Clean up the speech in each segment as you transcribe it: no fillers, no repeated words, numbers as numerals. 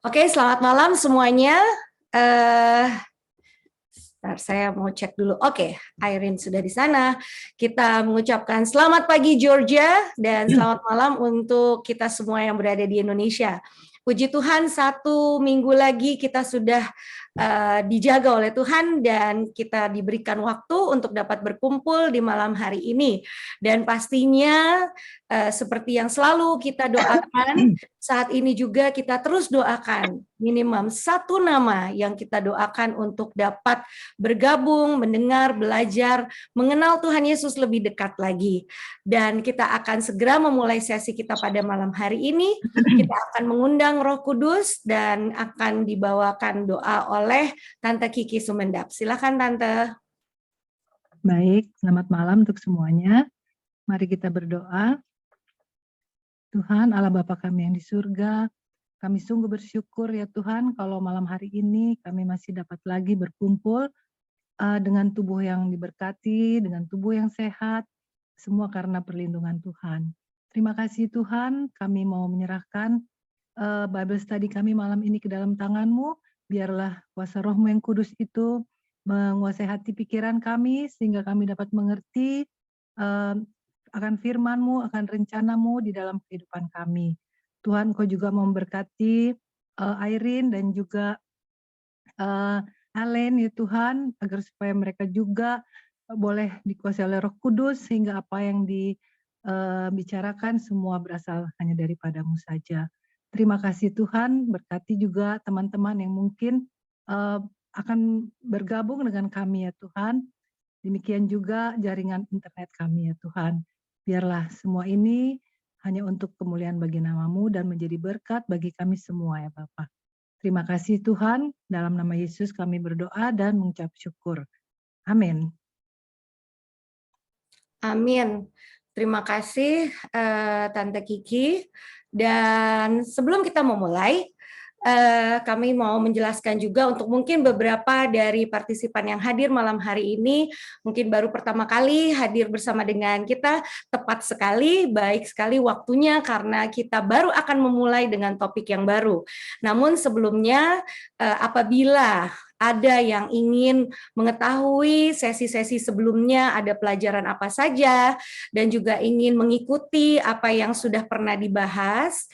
Oke, selamat malam semuanya. Eh, Bentar, saya mau cek dulu. Oke, Irene sudah di sana. Kita mengucapkan selamat pagi Georgia dan selamat malam untuk kita semua yang berada di Indonesia. Puji Tuhan, 1 minggu lagi kita sudah dijaga oleh Tuhan dan kita diberikan waktu untuk dapat berkumpul di malam hari ini. Dan pastinya seperti yang selalu kita doakan, saat ini juga kita terus doakan minimum satu nama yang kita doakan untuk dapat bergabung, mendengar, belajar, mengenal Tuhan Yesus lebih dekat lagi. Dan kita akan segera memulai sesi kita pada malam hari ini. Kita akan mengundang Roh Kudus dan akan dibawakan doa oleh Tante Kiki Sumendap. Silakan Tante. Baik, selamat malam untuk semuanya. Mari kita berdoa. Tuhan Allah Bapa kami yang di surga, kami sungguh bersyukur ya Tuhan kalau malam hari ini kami masih dapat lagi berkumpul dengan tubuh yang diberkati, dengan tubuh yang sehat, semua karena perlindungan Tuhan. Terima kasih Tuhan, kami mau menyerahkan Bible study kami malam ini ke dalam tangan-Mu, biarlah kuasa Roh-Mu yang kudus itu menguasai hati pikiran kami, sehingga kami dapat mengerti akan firman-Mu, akan rencana-Mu di dalam kehidupan kami. Tuhan, Kau juga memberkati Irene dan juga Alen ya Tuhan, agar supaya mereka juga boleh dikuasai oleh Roh Kudus, sehingga apa yang dibicarakan semua berasal hanya daripada-Mu saja. Terima kasih Tuhan, berkati juga teman-teman yang mungkin akan bergabung dengan kami ya Tuhan. Demikian juga jaringan internet kami ya Tuhan. Biarlah semua ini hanya untuk kemuliaan bagi nama-Mu dan menjadi berkat bagi kami semua ya Bapa. Terima kasih Tuhan, dalam nama Yesus kami berdoa dan mengucap syukur. Amin. Amin. Terima kasih Tante Kiki. Dan sebelum kita memulai, kami mau menjelaskan juga untuk mungkin beberapa dari partisipan yang hadir malam hari ini, mungkin baru pertama kali hadir bersama dengan kita, tepat sekali, baik sekali waktunya karena kita baru akan memulai dengan topik yang baru. Namun sebelumnya, apabila ada yang ingin mengetahui sesi-sesi sebelumnya ada pelajaran apa saja, dan juga ingin mengikuti apa yang sudah pernah dibahas,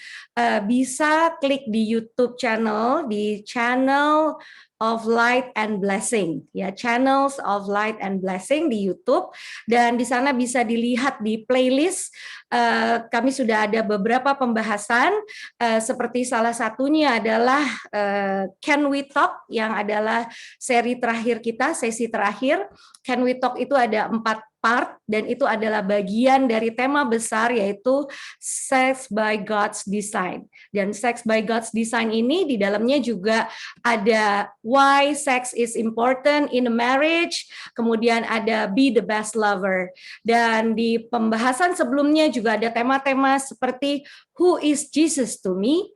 bisa klik di YouTube channel, di Channel of Light and Blessing, ya, Channels of Light and Blessing di YouTube, dan di sana bisa dilihat di playlist. Kami sudah ada beberapa pembahasan, seperti salah satunya adalah Can We Talk, yang adalah seri terakhir kita, sesi terakhir. Can We Talk itu ada 4 part, dan itu adalah bagian dari tema besar yaitu Sex by God's Design. Dan Sex by God's Design ini di dalamnya juga ada Why Sex is Important in a Marriage, kemudian ada Be the Best Lover. Dan di pembahasan sebelumnya juga ada tema-tema seperti Who is Jesus to me?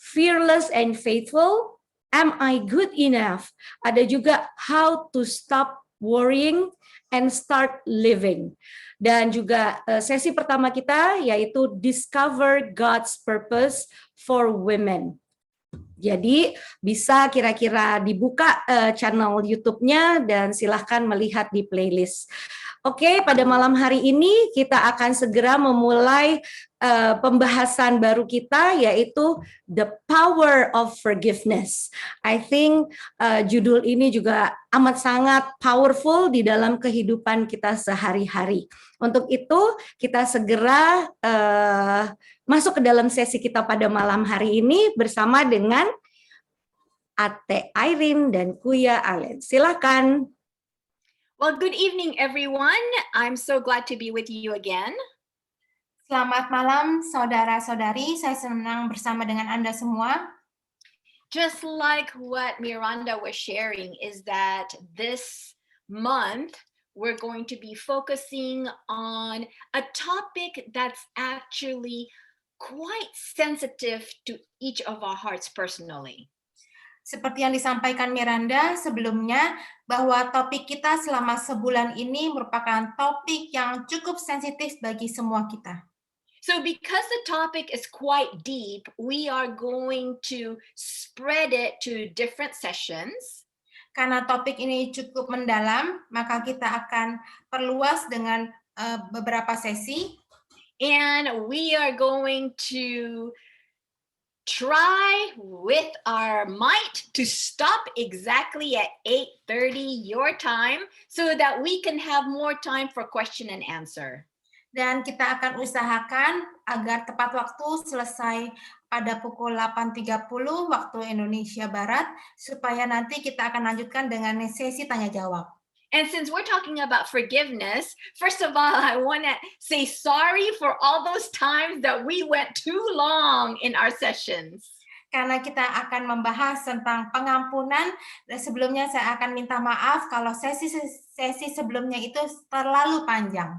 Fearless and Faithful, Am I Good Enough? Ada juga How to Stop Worrying and Start Living. Dan juga sesi pertama kita yaitu Discover God's Purpose for Women. Jadi bisa kira-kira dibuka channel YouTube-nya dan silahkan melihat di playlist. Oke, pada malam hari ini kita akan segera memulai pembahasan baru kita yaitu The Power of Forgiveness. I think judul ini juga amat sangat powerful di dalam kehidupan kita sehari-hari. Untuk itu kita segera masuk ke dalam sesi kita pada malam hari ini bersama dengan Ate Irene dan Kuya Alen. Silakan. Well, good evening, everyone. I'm so glad to be with you again. Selamat malam, saudara-saudari. Saya senang bersama dengan Anda semua. Just like what Miranda was sharing is that this month we're going to be focusing on a topic that's actually quite sensitive to each of our hearts personally. Seperti yang disampaikan Miranda sebelumnya, bahwa topik kita selama sebulan ini merupakan topik yang cukup sensitif bagi semua kita. So because the topic is quite deep, we are going to spread it to different sessions. Karena topik ini cukup mendalam, maka kita akan perluas dengan beberapa sesi. And we are going to try with our might to stop exactly at 8:30 your time so that we can have more time for question and answer. Dan kita akan usahakan agar tepat waktu selesai pada pukul 8.30 waktu Indonesia Barat, supaya nanti kita akan lanjutkan dengan sesi tanya jawab. And since we're talking about forgiveness, first of all, I want to say sorry for all those times that we went too long in our sessions. Karena kita akan membahas tentang pengampunan, dan sebelumnya saya akan minta maaf kalau sesi sebelumnya itu terlalu panjang.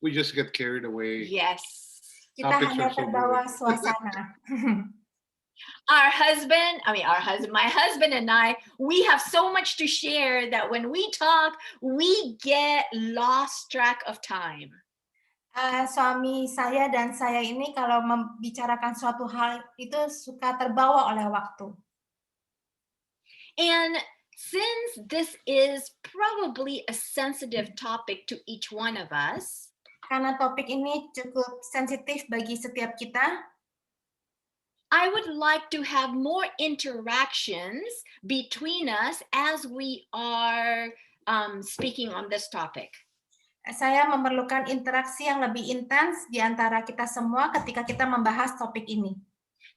We just get carried away. Yes. Kita hanya terbawa suasana. My husband and I, we have so much to share that when we talk, we get lost track of time. Suami saya dan saya ini kalau membicarakan suatu hal itu suka terbawa oleh waktu. And since this is probably a sensitive topic to each one of us, karena topik ini cukup sensitif bagi setiap kita, I would like to have more interactions between us as we are speaking on this topic. Saya memerlukan interaksi yang lebih intens di antara kita semua ketika kita membahas topik ini.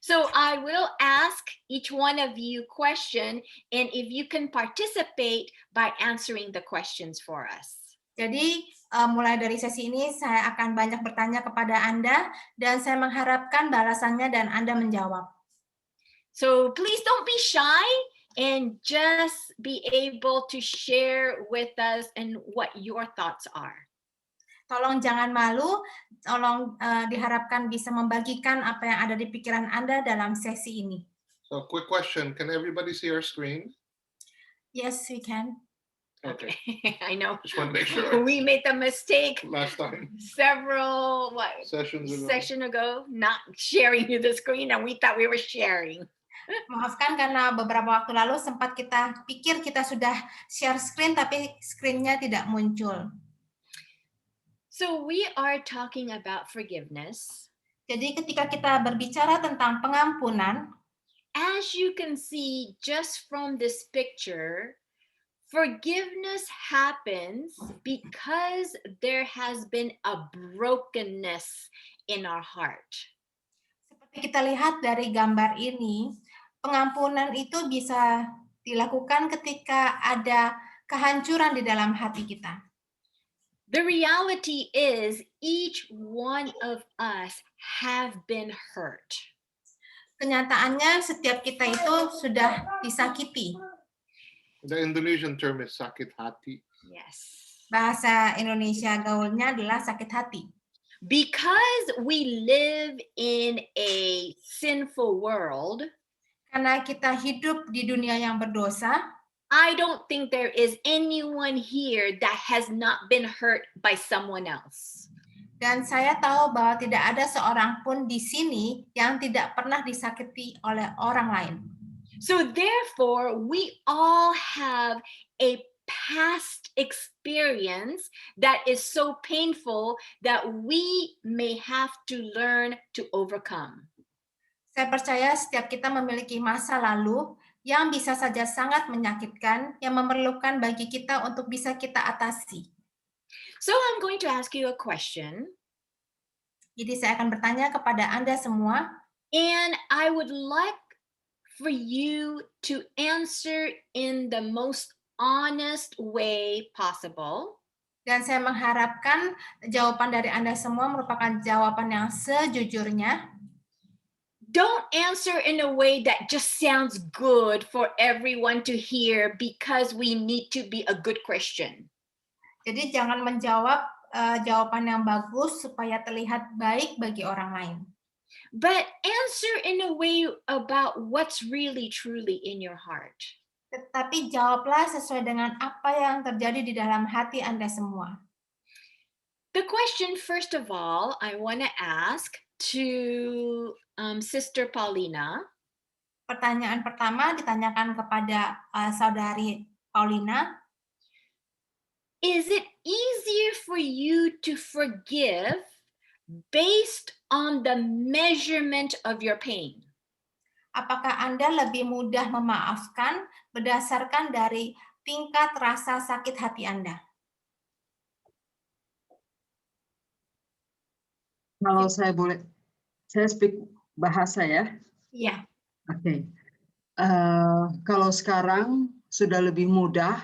So I will ask each one of you question, and if you can participate by answering the questions for us. Jadi mulai dari sesi ini saya akan banyak bertanya kepada Anda dan saya mengharapkan balasannya dan Anda menjawab. So please don't be shy and just be able to share with us and what your thoughts are. Tolong jangan malu, tolong diharapkan bisa membagikan apa yang ada di pikiran Anda dalam sesi ini. So quick question, can everybody see our screen? Yes, we can. Okay. I know. Just want to make sure. We made the mistake Last time. several Session ago, not sharing you the screen, and we thought we were sharing. Maafkan karena beberapa waktu lalu sempat kita pikir kita sudah share screen, tapi screen-nya tidak muncul. So we are talking about forgiveness. Jadi ketika kita berbicara tentang pengampunan, as you can see just from this picture, forgiveness happens because there has been a brokenness in our heart. Seperti kita lihat dari gambar ini, pengampunan itu bisa dilakukan ketika ada kehancuran di dalam hati kita. The reality is each one of us have been hurt. Kenyataannya setiap kita itu sudah disakiti. The Indonesian term is sakit hati. Yes. Bahasa Indonesia gaulnya adalah sakit hati. Because we live in a sinful world, karena kita hidup di dunia yang berdosa, I don't think there is anyone here that has not been hurt by someone else. Dan saya tahu bahwa tidak ada seorang pun di sini yang tidak pernah disakiti oleh orang lain. So therefore, we all have a past experience that is so painful that we may have to learn to overcome. Saya percaya setiap kita memiliki masa lalu yang bisa saja sangat menyakitkan, yang memerlukan bagi kita untuk bisa kita atasi. So I'm going to ask you a question. Jadi saya akan bertanya kepada Anda semua. And I would like for you to answer in the most honest way possible. Dan saya mengharapkan jawaban dari Anda semua merupakan jawaban yang sejujurnya. Don't answer in a way that just sounds good for everyone to hear because we need to be a good Christian. Jadi jangan menjawab jawaban yang bagus supaya terlihat baik bagi orang lain. But answer in a way about what's really truly in your heart. Tetapi jawablah sesuai dengan apa yang terjadi di dalam hati Anda semua. The question, first of all, I want to ask to Sister Paulina. Pertanyaan pertama ditanyakan kepada saudari Paulina. Is it easier for you to forgive based on the measurement of your pain? Apakah Anda lebih mudah memaafkan berdasarkan dari tingkat rasa sakit hati Anda? Kalau saya boleh, saya speak bahasa ya. Iya. Oke. Kalau sekarang sudah lebih mudah,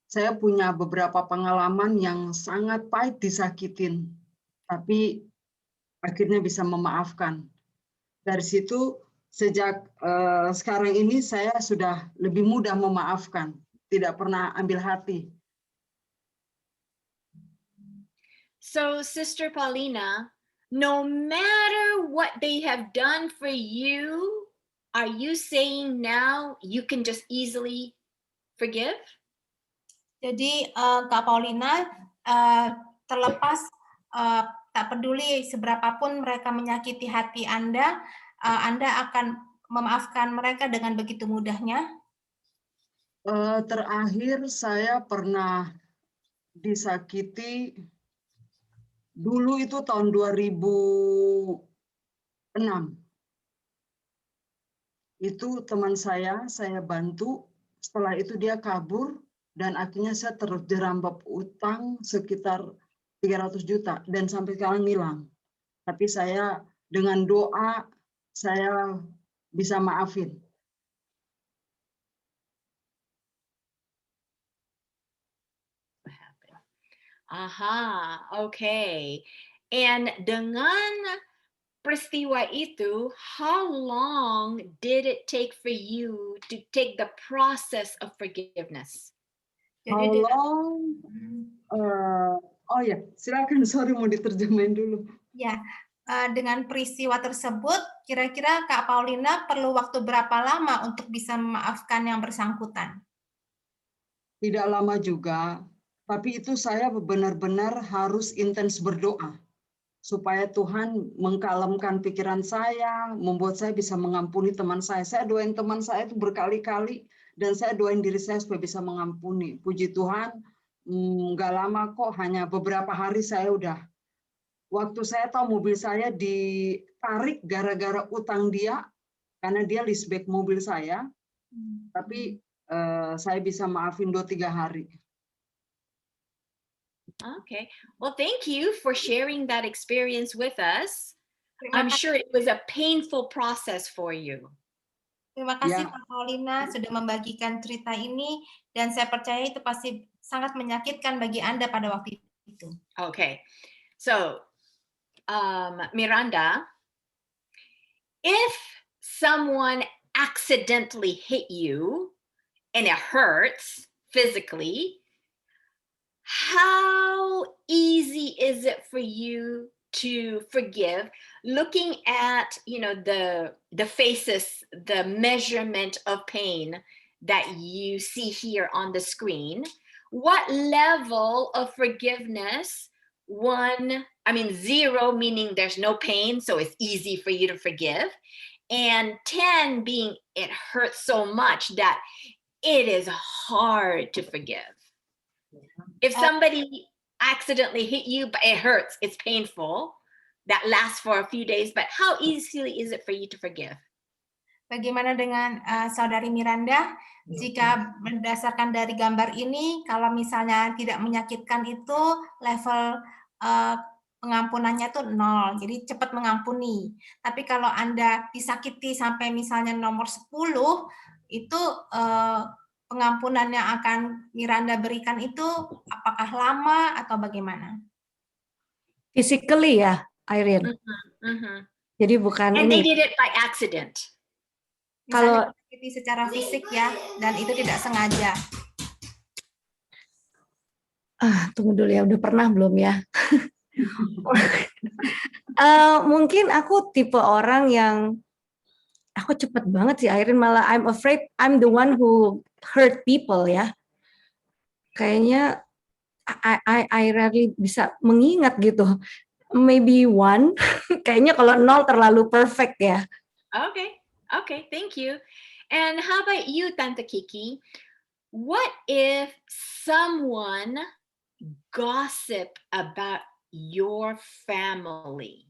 saya punya beberapa pengalaman yang sangat pahit disakitin, tapi akhirnya bisa memaafkan. Dari situ, sejak sekarang ini saya sudah lebih mudah memaafkan, tidak pernah ambil hati. So, Sister Paulina, no matter what they have done for you, are you saying now you can just easily forgive? Jadi Kak Paulina, terlepas tak peduli seberapapun mereka menyakiti hati Anda, Anda akan memaafkan mereka dengan begitu mudahnya? Terakhir saya pernah disakiti dulu itu tahun 2006. Itu teman saya bantu, setelah itu dia kabur, dan akhirnya saya terjerambab utang sekitar 300 juta, dan sampai sekarang hilang. Tapi saya dengan doa, saya bisa maafin. Aha, okay. And dengan peristiwa itu, how long did it take for you to take the process of forgiveness? How long? Oh ya, silakan, sorry mau diterjemahin dulu. Ya, dengan peristiwa tersebut, kira-kira Kak Paulina perlu waktu berapa lama untuk bisa memaafkan yang bersangkutan? Tidak lama juga, tapi itu saya benar-benar harus intens berdoa supaya Tuhan mengkalemkan pikiran saya, membuat saya bisa mengampuni teman saya. Saya doain teman saya itu berkali-kali, dan saya doain diri saya supaya bisa mengampuni. Puji Tuhan, nggak lama kok, hanya beberapa hari saya udah. Waktu saya tahu mobil saya ditarik gara-gara utang dia, karena dia leaseback mobil saya, tapi saya bisa maafin 2-3 hari. Okay. Well, thank you for sharing that experience with us. I'm sure it was a painful process for you. Terima kasih Ya. Kak Paulina sudah membagikan cerita ini, dan saya percaya itu pasti sangat menyakitkan bagi Anda pada waktu itu. Okay. So, Miranda, if someone accidentally hit you and it hurts physically, how easy is it for you to forgive, looking at, you know, the faces, the measurement of pain that you see here on the screen? What level of forgiveness? 0 meaning there's no pain, so it's easy for you to forgive, and 10 being it hurts so much that it is hard to forgive. If somebody accidentally hit you, but it hurts, it's painful, that lasts for a few days, but how easily is it for you to forgive? Bagaimana dengan Saudari Miranda? Jika berdasarkan dari gambar ini, kalau misalnya tidak menyakitkan itu level pengampunannya itu 0, jadi cepat mengampuni. Tapi kalau Anda disakiti sampai misalnya nomor 10, itu pengampunan yang akan Miranda berikan itu apakah lama atau bagaimana? Physically ya, Irene. Jadi bukan And they ini. did it by accident. Misalnya disakiti secara fisik ya, dan itu tidak sengaja. Tunggu dulu ya, udah pernah belum ya? Mungkin aku tipe orang yang aku cepet banget sih, Irene, malah I'm afraid I'm the one who hurt people ya. Kayaknya I rarely bisa mengingat gitu. Maybe 1, kayaknya kalau 0 terlalu perfect ya. Okay. Okay, thank you. And how about you, Tante Kiki? What if someone gossip about your family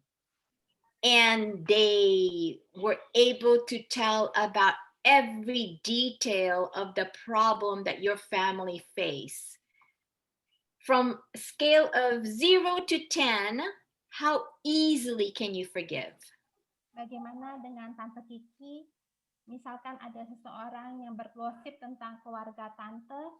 and they were able to tell about every detail of the problem that your family face? From a scale of 0 to 10, how easily can you forgive? Bagaimana dengan Tante Kiki? Misalkan ada seseorang yang bergosip tentang keluarga Tante.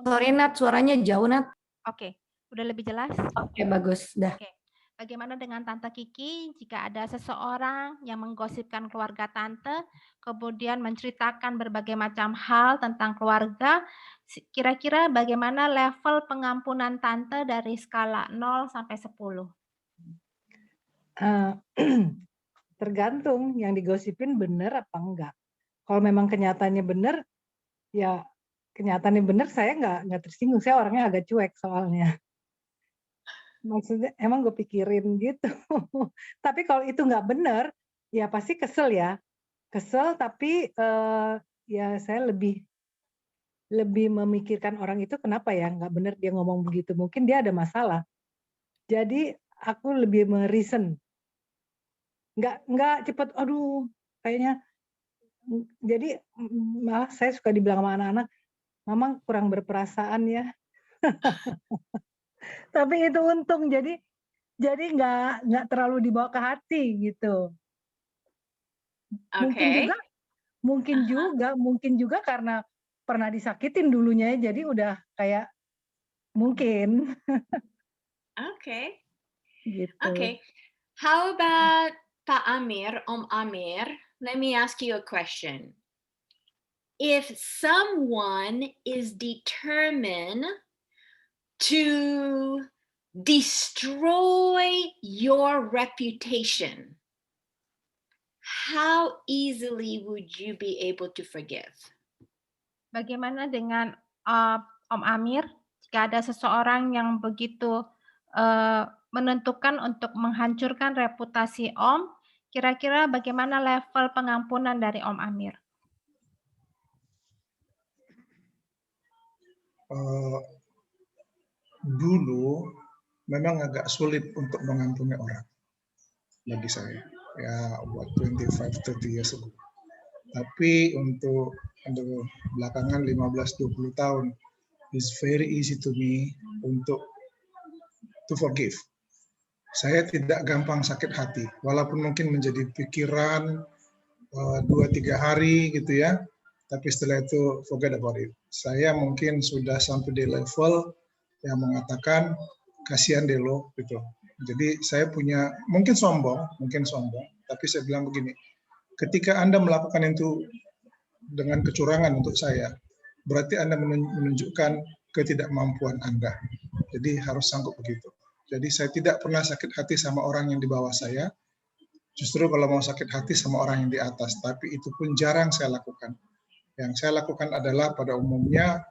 Sorry Nat, suaranya jauh Nat. Oke, udah lebih jelas? Oke, bagus. Dah. Oke. Bagaimana dengan Tante Kiki jika ada seseorang yang menggosipkan keluarga Tante, kemudian menceritakan berbagai macam hal tentang keluarga, kira-kira bagaimana level pengampunan Tante dari skala 0 sampai 10? Tergantung yang digosipin benar apa enggak. Kalau memang kenyataannya benar, ya kenyataannya benar, saya nggak tersinggung. Saya orangnya agak cuek soalnya. Maksudnya emang gue pikirin gitu. Tapi kalau itu nggak benar, ya pasti kesel ya. Kesel, tapi ya saya lebih memikirkan orang itu kenapa ya nggak benar dia ngomong begitu. Mungkin dia ada masalah. Jadi aku lebih mereason. Nggak cepet, aduh kayaknya. Jadi malah saya suka dibilang sama anak-anak, Mama kurang berperasaan ya. Tapi itu untung, jadi nggak terlalu dibawa ke hati gitu. Okay. Mungkin juga karena pernah disakitin dulunya, jadi udah kayak mungkin. Okay. Gitu. Okay. How about Pak Amir, Om Amir? Let me ask you a question. If someone is determined to destroy your reputation, how easily would you be able to forgive? Bagaimana dengan Om Amir jika ada seseorang yang begitu menentukan untuk menghancurkan reputasi Om, kira-kira bagaimana level pengampunan dari Om Amir? Dulu memang agak sulit untuk mengampuni orang bagi saya, ya buat 25-30 years ago. Tapi untuk belakangan 15-20 tahun, it's very easy to me untuk to forgive. Saya tidak gampang sakit hati, walaupun mungkin menjadi pikiran 2-3 hari gitu ya, tapi setelah itu forget about it. Saya mungkin sudah sampai di level yang mengatakan kasihan deh lo gitu. Jadi saya punya mungkin sombong, tapi saya bilang begini, ketika Anda melakukan itu dengan kecurangan untuk saya, berarti Anda menunjukkan ketidakmampuan Anda. Jadi harus sanggup begitu. Jadi saya tidak pernah sakit hati sama orang yang di bawah saya. Justru kalau mau sakit hati sama orang yang di atas, tapi itu pun jarang saya lakukan. Yang saya lakukan adalah pada umumnya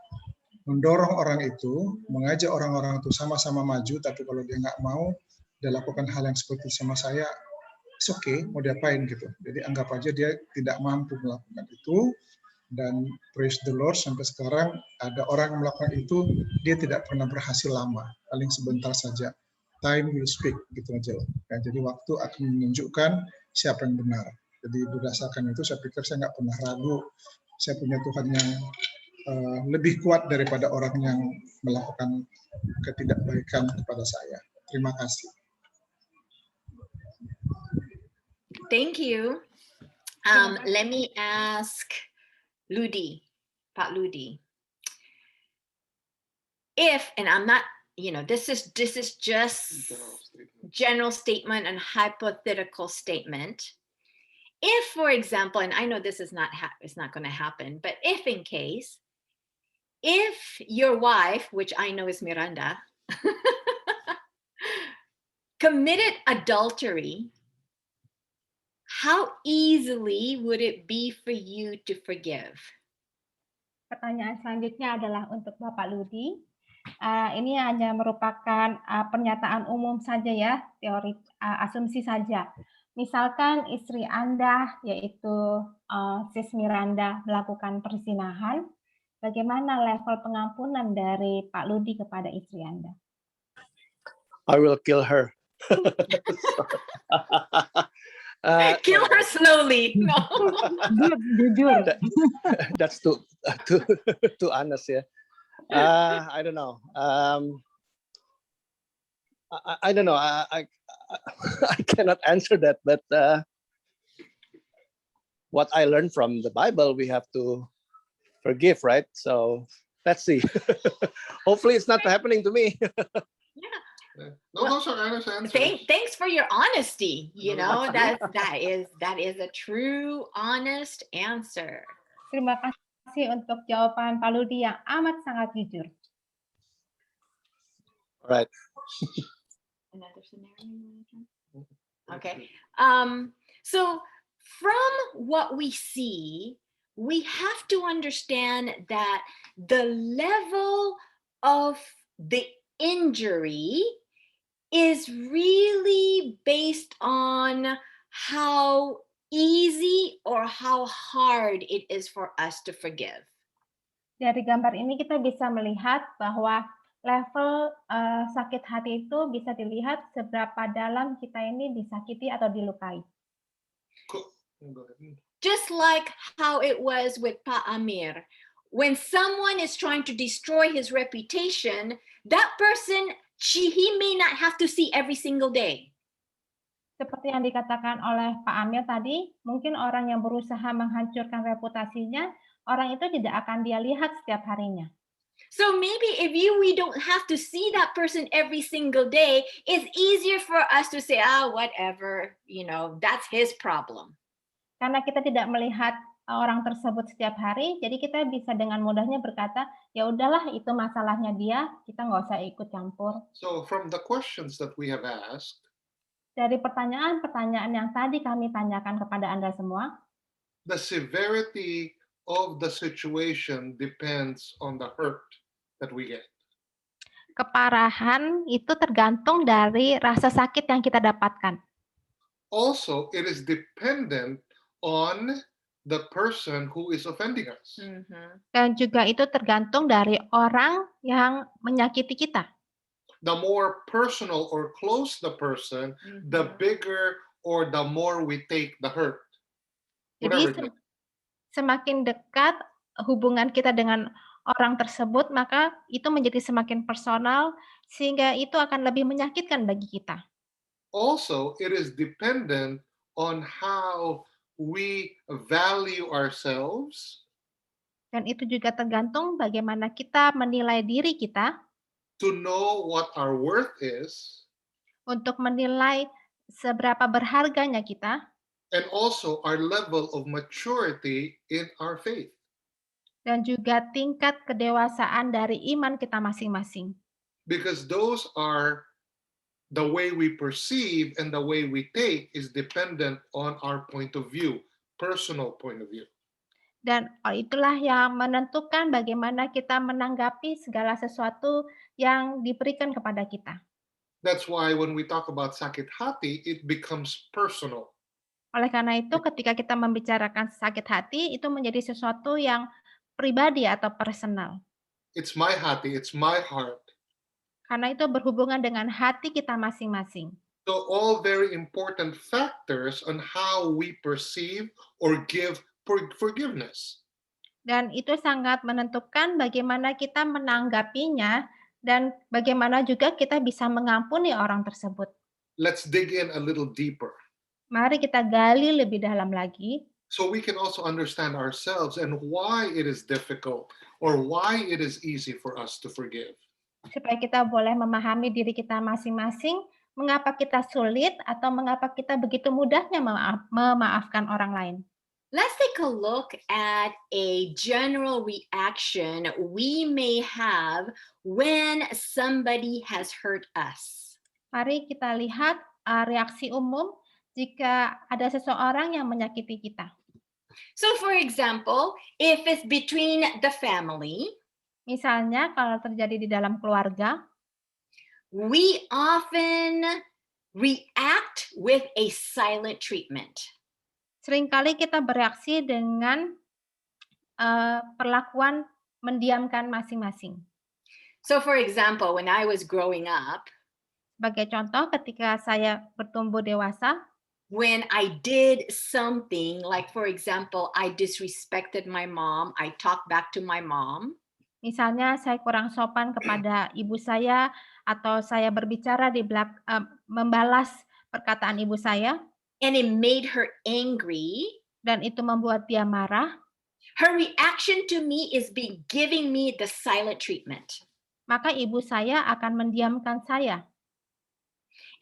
mendorong orang itu, mengajak orang-orang itu sama-sama maju, tapi kalau dia nggak mau, dia lakukan hal yang seperti sama saya, it's okay, mau diapain gitu. Jadi anggap aja dia tidak mampu melakukan itu, dan praise the Lord, sampai sekarang ada orang yang melakukan itu, dia tidak pernah berhasil lama, paling sebentar saja. Time will speak, gitu aja. Ya, jadi waktu akan menunjukkan siapa yang benar. Jadi berdasarkan itu saya pikir saya nggak pernah ragu, saya punya Tuhan yang lebih kuat daripada orang yang melakukan ketidakbaikan kepada saya. Terima kasih. Thank you. Let me ask Ludi, Pak Ludi. If, and I'm not, this is just general statement and hypothetical statement. If, for example, and I know this is it's not going to happen, but if in case, if your wife, which I know is Miranda, committed adultery, how easily would it be for you to forgive? Pertanyaan selanjutnya adalah untuk Bapak Ludi. Ini hanya merupakan pernyataan umum saja ya, teori asumsi saja. Misalkan istri Anda, yaitu Sis Miranda, melakukan perzinahan, bagaimana level pengampunan dari Pak Ludi kepada istri Anda? I will kill her. Kill her slowly. No. Jujur. That's too honest, yeah. I don't know. I don't know. I cannot answer that, but what I learned from the Bible, we have to forgive, right? So let's see. Hopefully, it's not happening to me. No, those are honest answers. Thanks for your honesty. You know, That's that is a true, honest answer. Terima kasih untuk jawaban Pak Ludi yang amat sangat jujur. Right. Another scenario. Okay. So from what we see, we have to understand that the level of the injury is really based on how easy or how hard it is for us to forgive. Dari gambar ini kita bisa melihat bahwa level sakit hati itu bisa dilihat seberapa dalam kita ini disakiti atau dilukai. Just like how it was with Pak Amir. When someone is trying to destroy his reputation, that person, he may not have to see every single day. Seperti yang dikatakan oleh Pak Amir tadi, mungkin orang yang berusaha menghancurkan reputasinya, orang itu tidak akan dia lihat setiap harinya. So maybe if we don't have to see that person every single day, it's easier for us to say, whatever, that's his problem. Karena kita tidak melihat orang tersebut setiap hari, jadi kita bisa dengan mudahnya berkata, ya udahlah itu masalahnya dia, kita nggak usah ikut campur. So from the questions that we have asked, dari pertanyaan-pertanyaan yang tadi kami tanyakan kepada Anda semua, the severity of the situation depends on the hurt that we get. Keparahan itu tergantung dari rasa sakit yang kita dapatkan. Also, it is dependent on the person who is offending us. Dan juga itu tergantung dari orang yang menyakiti kita. The more personal or close the person, the bigger or the more we take the hurt. Jadi semakin dekat hubungan kita dengan orang tersebut, maka itu menjadi semakin personal, sehingga itu akan lebih menyakitkan bagi kita. Also, it is dependent on how we value ourselves. Dan itu juga tergantung bagaimana kita menilai diri kita. To know what our worth is. Untuk menilai seberapa berharganya kita. And also our level of maturity in our faith. Dan juga tingkat kedewasaan dari iman kita masing-masing. Because those are the way we perceive and the way we take is dependent on our point of view, personal point of view. Dan itulah yang menentukan bagaimana kita menanggapi segala sesuatu yang diberikan kepada kita. That's why when we talk about sakit hati, it becomes personal. Oleh karena itu, ketika kita membicarakan sakit hati, itu menjadi sesuatu yang pribadi atau personal. It's my hati, it's my heart. Karena itu berhubungan dengan hati kita masing-masing. So all very important factors on how we perceive or give forgiveness. Dan itu sangat menentukan bagaimana kita menanggapinya dan bagaimana juga kita bisa mengampuni orang tersebut. Let's dig in a little deeper. Mari kita gali lebih dalam lagi. So we can also understand ourselves and why it is difficult or why it is easy for us to forgive. Supaya kita boleh memahami diri kita masing-masing, mengapa kita sulit atau mengapa kita begitu mudahnya memaafkan orang lain. Let's take a look at a general reaction we may have when somebody has hurt us. Mari kita lihat reaksi umum jika ada seseorang yang menyakiti kita. So for example, if it's between the family, misalnya kalau terjadi di dalam keluarga, we often react with a silent treatment. Seringkali kita bereaksi dengan perlakuan mendiamkan masing-masing. So, for example, when I was growing up, Sebagai contoh, ketika saya bertumbuh dewasa, when I did something, like for example, I disrespected my mom, I talked back to my mom, misalnya saya kurang sopan kepada ibu saya atau saya berbicara membalas perkataan ibu saya and it made her angry, dan itu membuat dia marah, her reaction to me is giving me the silent treatment. maka ibu saya akan mendiamkan saya.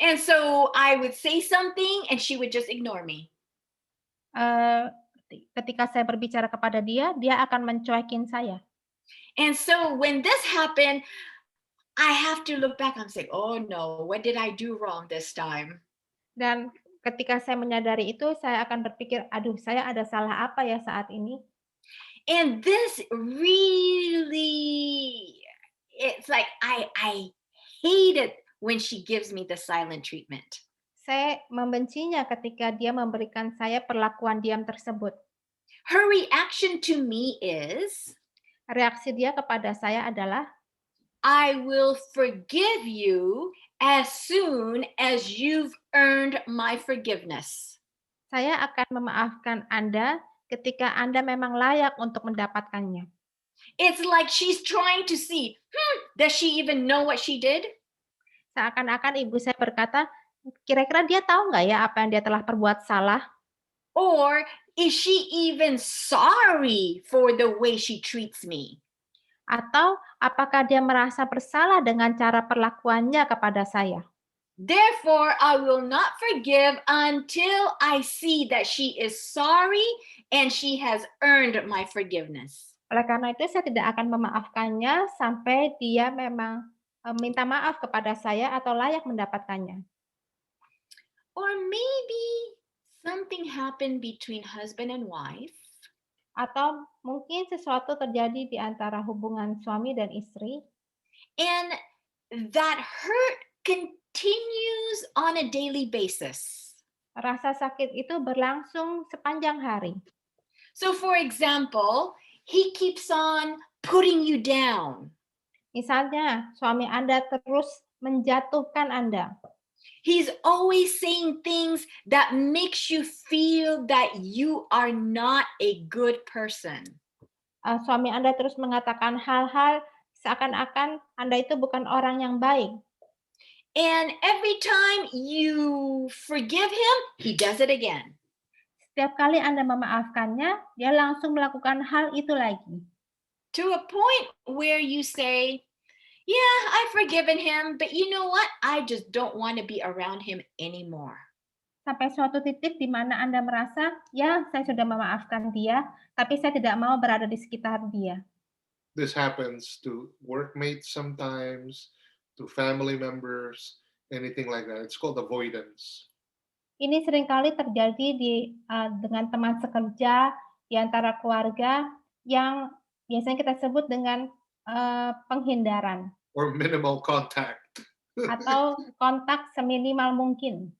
And so I would say something and she would just ignore me. Ketika saya berbicara kepada dia, dia akan mencuekin saya. And so when this happened, I have to look back and say, oh no, what did I do wrong this time? Dan ketika saya menyadari itu, saya akan berpikir, aduh, saya ada salah apa ya saat ini? And this really, it's like I hate it when she gives me the silent treatment. Saya membencinya ketika dia memberikan saya perlakuan diam tersebut. Her reaction to me is, reaksi dia kepada saya adalah, I will forgive you as soon as you've earned my forgiveness. Saya akan memaafkan Anda ketika Anda memang layak untuk mendapatkannya. It's like she's trying to see, does she even know what she did? Seakan-akan ibu saya berkata, kira-kira dia tahu nggak ya apa yang dia telah perbuat salah? Or is she even sorry for the way she treats me? Atau apakah dia merasa bersalah dengan cara perlakuannya kepada saya? Therefore, I will not forgive until I see that she is sorry and she has earned my forgiveness. Oleh karena itu, saya tidak akan memaafkannya sampai dia memang minta maaf kepada saya atau layak mendapatkannya. Or maybe something happened between husband and wife. Atau mungkin sesuatu terjadi di antara hubungan suami dan istri. And that hurt continues on a daily basis. Rasa sakit itu berlangsung sepanjang hari. So for example, he keeps on putting you down. Misalnya, suami Anda terus menjatuhkan Anda. He's always saying things that makes you feel that you are not a good person. Suami Anda terus mengatakan hal-hal seakan-akan Anda itu bukan orang yang baik. And every time you forgive him, he does it again. Setiap kali Anda memaafkannya, dia langsung melakukan hal itu lagi. To a point where you say, yeah, I've forgiven him, but you know what? I just don't want to be around him anymore. Sampai suatu titik di mana Anda merasa, ya, saya sudah memaafkan dia, tapi saya tidak mau berada di sekitar dia. This happens to workmates sometimes, to family members, anything like that. It's called avoidance. Ini seringkali terjadi dengan teman sekerja, di antara keluarga, yang biasanya kita sebut dengan penghindaran. Or minimal contact. Atau kontak seminimal mungkin.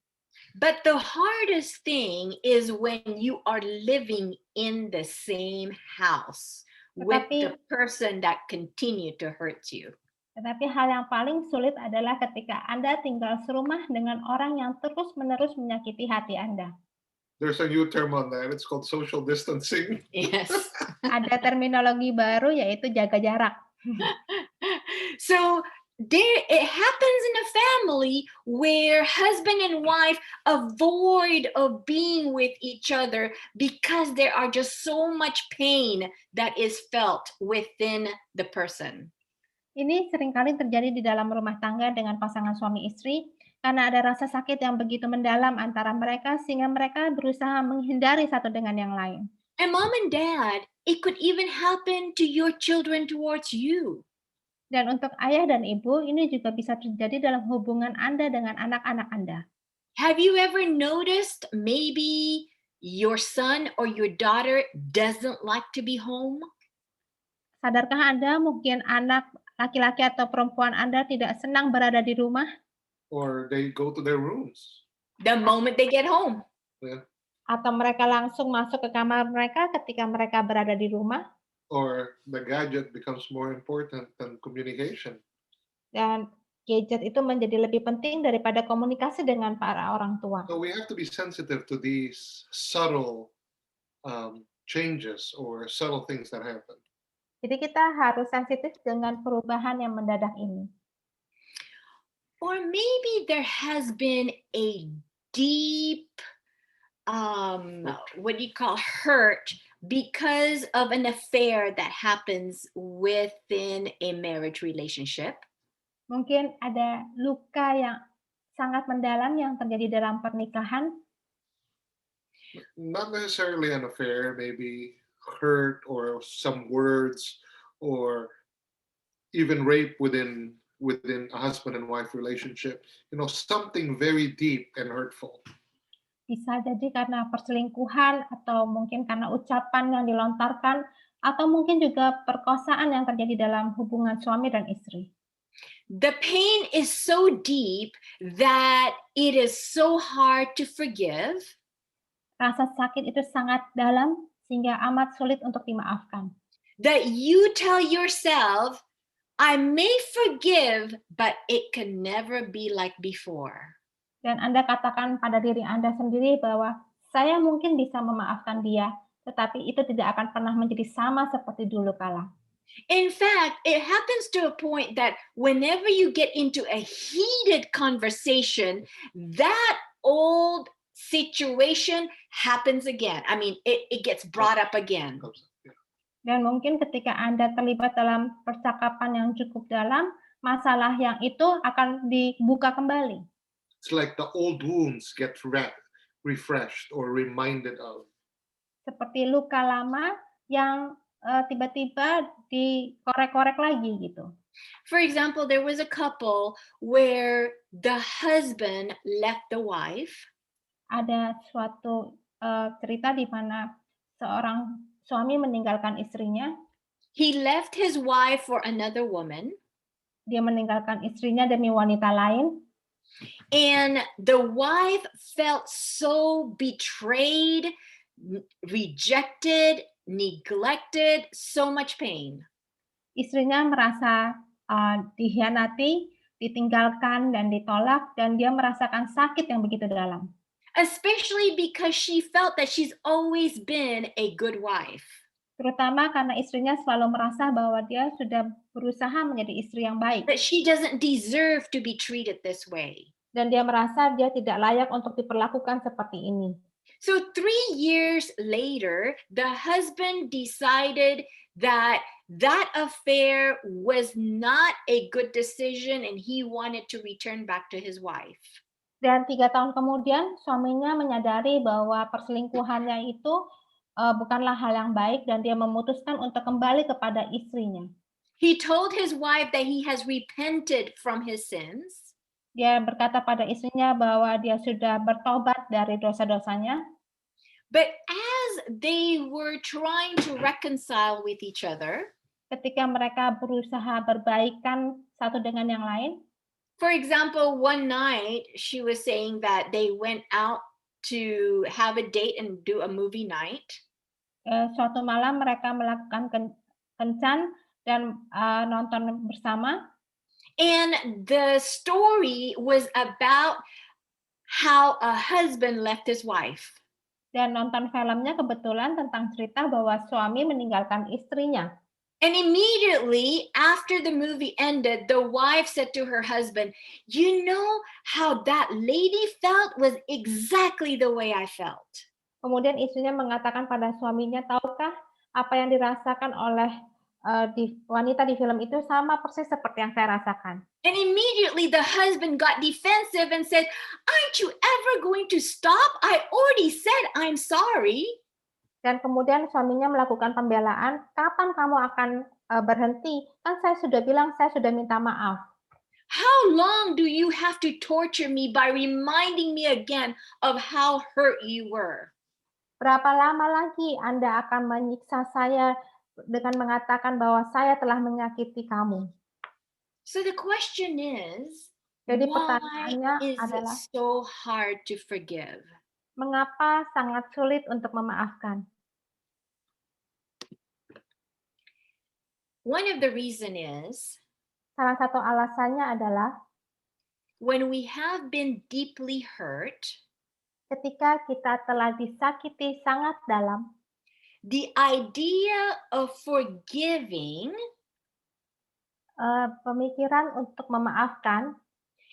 But the hardest thing is when you are living in the same house with the person that continue to hurt you. Tetapi hal yang paling sulit adalah ketika Anda tinggal serumah dengan orang yang terus-menerus menyakiti hati Anda. There's a new term on that. It's called social distancing. Yes. Ada terminologi baru yaitu jaga jarak. So it happens in a family where husband and wife avoid of being with each other because there are just so much pain that is felt within the person. Ini seringkali terjadi di dalam rumah tangga dengan pasangan suami istri karena ada rasa sakit yang begitu mendalam antara mereka sehingga mereka berusaha menghindari satu dengan yang lain. And mom and dad, it could even happen to your children towards you. Dan untuk ayah dan ibu, ini juga bisa terjadi dalam hubungan Anda dengan anak-anak Anda. Have you ever noticed maybe your son or your daughter doesn't like to be home? Sadarkah Anda mungkin anak laki-laki atau perempuan Anda tidak senang berada di rumah? or they go to their rooms. the moment they get home. Yeah. Atau mereka langsung masuk ke kamar mereka ketika mereka berada di rumah, Or the gadget becomes more important than communication. dan gadget itu menjadi lebih penting daripada komunikasi dengan para orang tua. So we have to be sensitive to these subtle changes or subtle things that happen. Jadi kita harus sensitif dengan perubahan yang mendadak ini. Or maybe there has been a deep, what do you call, hurt because of an affair that happens within a marriage relationship. Mungkin ada luka yang sangat mendalam yang terjadi dalam pernikahan, Not necessarily an affair, maybe hurt or some words or even rape within a husband and wife relationship, something very deep and hurtful. bisa jadi karena perselingkuhan atau mungkin karena ucapan yang dilontarkan atau mungkin juga perkosaan yang terjadi dalam hubungan suami dan istri. The pain is so deep that it is so hard to forgive. Rasa sakit itu sangat dalam sehingga amat sulit untuk dimaafkan. That you tell yourself, I may forgive, but it can never be like before. Dan Anda katakan pada diri Anda sendiri bahwa saya mungkin bisa memaafkan dia, tetapi itu tidak akan pernah menjadi sama seperti dulu kala. In fact, it happens to a point that whenever you get into a heated conversation, that old situation happens again. I mean, it gets brought up again. Dan mungkin ketika Anda terlibat dalam percakapan yang cukup dalam, masalah yang itu akan dibuka kembali. It's like the old wounds get refreshed or reminded of. Seperti luka lama yang tiba-tiba dikorek-korek lagi gitu. For example, there was a couple where the husband left the wife. Ada suatu cerita di mana seorang suami meninggalkan istrinya. He left his wife for another woman. Dia meninggalkan istrinya demi wanita lain. And the wife felt so betrayed, rejected, neglected, so much pain. Istrinya merasa dikhianati, ditinggalkan dan ditolak, dan dia merasakan sakit yang begitu dalam. Especially because she felt that she's always been a good wife. Terutama karena istrinya selalu merasa bahwa dia sudah berusaha menjadi istri yang baik. That she doesn't deserve to be treated this way. Dan dia merasa dia tidak layak untuk diperlakukan seperti ini. So 3 years later, the husband decided that affair was not a good decision and he wanted to return back to his wife. Dan 3 tahun kemudian, suaminya menyadari bahwa perselingkuhannya itu bukanlah hal yang baik dan dia memutuskan untuk kembali kepada istrinya. He told his wife that he has repented from his sins. Dia berkata pada istrinya bahwa dia sudah bertobat dari dosa-dosanya. But as they were trying to reconcile with each other, ketika mereka berusaha berbaikan satu dengan yang lain. For example, one night she was saying that they went out to have a date and do a movie night. Suatu malam mereka melakukan kencan dan nonton bersama. And the story was about how a husband left his wife. Dan nonton filmnya kebetulan tentang cerita bahwa suami meninggalkan istrinya. And immediately after the movie ended, the wife said to her husband, "You know how that lady felt was exactly the way I felt." Kemudian istrinya mengatakan pada suaminya, tahukah apa yang dirasakan oleh wanita di film itu sama persis seperti yang saya rasakan. And immediately the husband got defensive and said, "Aren't you ever going to stop? I already said I'm sorry." Dan kemudian suaminya melakukan pembelaan, kapan kamu akan berhenti? Kan saya sudah bilang, saya sudah minta maaf. How long do you have to torture me by reminding me again of how hurt you were? Berapa lama lagi Anda akan menyiksa saya dengan mengatakan bahwa saya telah menyakiti kamu? So the question is, Jadi Why pertanyaannya is it adalah, so hard to forgive? mengapa sangat sulit untuk memaafkan? One of the reason is Salah satu alasannya adalah when we have been deeply hurt, ketika kita telah disakiti sangat dalam, the idea of forgiving, pemikiran untuk memaafkan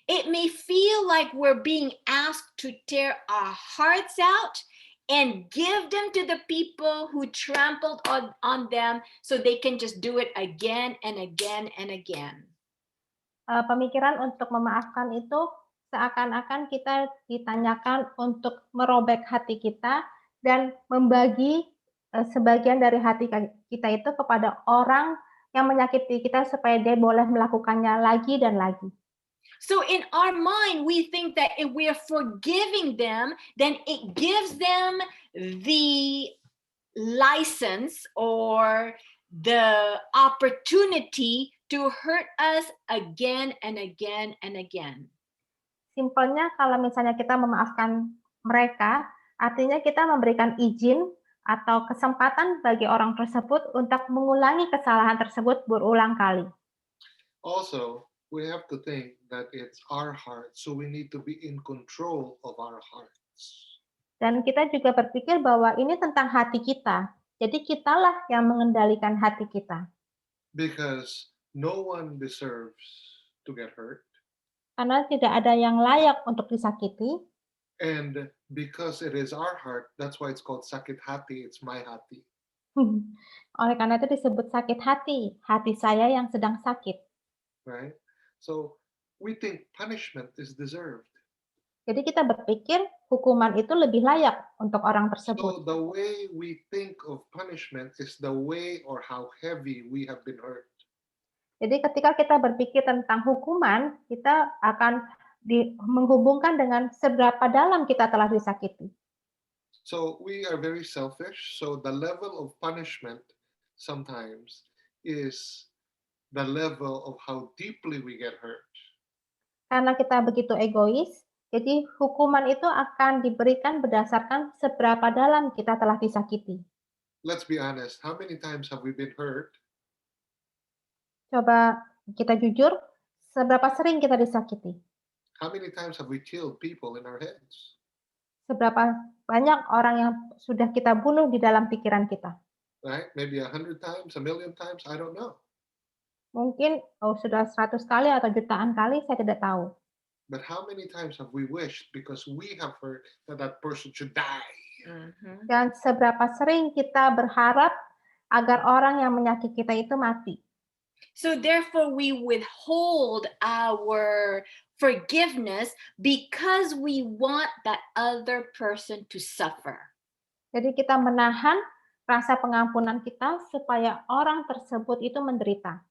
it may feel like we're being asked to tear our hearts out and give them to the people who trampled on them so they can just do it again and again and again. Pemikiran untuk memaafkan itu seakan-akan kita ditanyakan untuk merobek hati kita dan membagi sebagian dari hati kita itu kepada orang yang menyakiti kita supaya dia boleh melakukannya lagi dan lagi. So in our mind, we think that if we are forgiving them, then it gives them the license or the opportunity to hurt us again and again and again. Simpelnya kalau misalnya kita memaafkan mereka, artinya kita memberikan izin atau kesempatan bagi orang tersebut untuk mengulangi kesalahan tersebut berulang kali. Also, we have to think that it's our heart, so we need to be in control of our hearts. Dan kita juga berpikir bahwa ini tentang hati kita. Jadi kitalah yang mengendalikan hati kita. Because no one deserves to get hurt. Karena tidak ada yang layak untuk disakiti. And because it is our heart, that's why it's called sakit hati, it's my hati. Oleh karena itu disebut sakit hati saya yang sedang sakit. Right? So we think punishment is deserved. Jadi kita berpikir hukuman itu lebih layak untuk orang tersebut. So the way we think of punishment is the way or how heavy we have been hurt. Jadi ketika kita berpikir tentang hukuman, kita akan menghubungkan dengan seberapa dalam kita telah disakiti. So we are very selfish. So the level of punishment sometimes is the level of how deeply we get hurt. Karena kita begitu egois, jadi hukuman itu akan diberikan berdasarkan seberapa dalam kita telah disakiti. Let's be honest, how many times have we been hurt? Coba kita jujur, seberapa sering kita disakiti? How many times have we killed people in our heads? Seberapa banyak orang yang sudah kita bunuh di dalam pikiran kita? Right? Maybe 100 times, 1,000,000 times, I don't know. Mungkin sudah 100 kali atau jutaan kali, saya tidak tahu. But how many times have we wished because we have heard that that person should die? Dan seberapa sering kita berharap agar orang yang menyakiti kita itu mati. So therefore we withhold our forgiveness because we want that other person to suffer. Jadi kita menahan rasa pengampunan kita supaya orang tersebut itu menderita.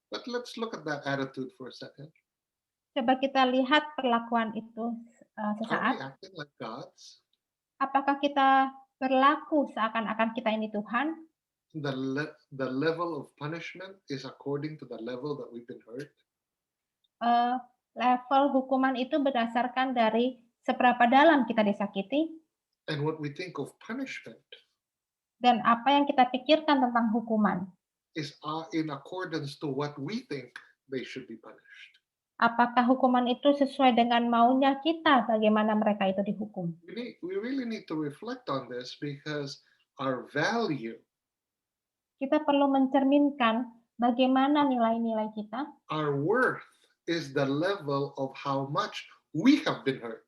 But let's look at that attitude for a second. Coba kita lihat perlakuan itu Are we sesaat. acting like gods? Apakah kita berlaku seakan-akan kita ini Tuhan? The level of punishment is according to the level that we've been hurt. Level hukuman itu berdasarkan dari seberapa dalam kita disakiti And what we think of punishment dan apa yang kita pikirkan tentang hukuman. is in accordance to what we think they should be punished. Apakah hukuman itu sesuai dengan maunya kita bagaimana mereka itu dihukum? We really need to reflect on this because our value, Kita perlu mencerminkan bagaimana nilai-nilai kita our worth is the level of how much we have been hurt.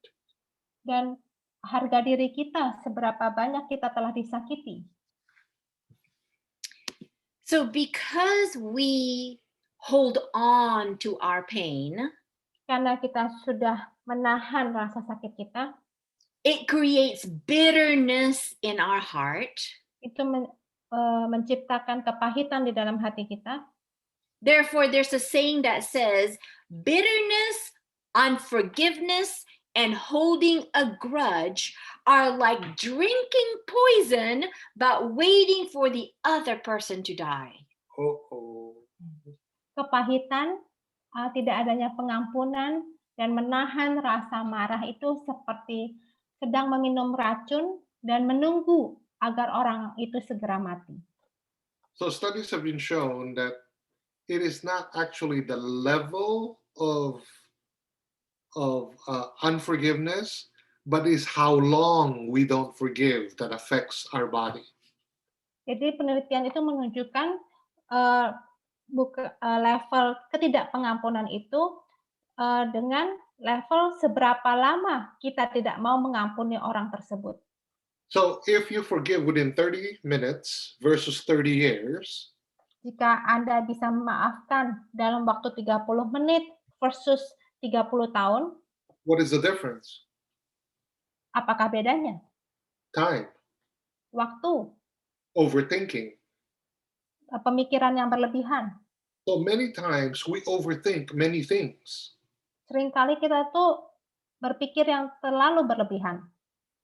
dan harga diri kita seberapa banyak kita telah disakiti. So because we hold on to our pain, Karena kita sudah menahan rasa sakit kita, it creates bitterness in our heart. itu menciptakan kepahitan di dalam hati kita. Therefore, there's a saying that says, bitterness, unforgiveness, and holding a grudge are like drinking poison but waiting for the other person to die. Oh, Kepahitan, tidak adanya pengampunan, Dan menahan rasa marah itu seperti sedang meminum racun dan menunggu agar orang itu segera mati. So studies have been shown that it is not actually the level of unforgiveness, but is how long we don't forgive that affects our body. Jadi penelitian itu menunjukkan level ketidakpengampunan itu dengan level seberapa lama kita tidak mau mengampuni orang tersebut. So if you forgive within 30 minutes versus 30 years, Jika Anda bisa memaafkan dalam waktu 30 menit versus 30 tahun, what is the difference? apakah bedanya? Time, Waktu, overthinking. pemikiran yang berlebihan. So many times we overthink many things. Seringkali kita tuh berpikir yang terlalu berlebihan.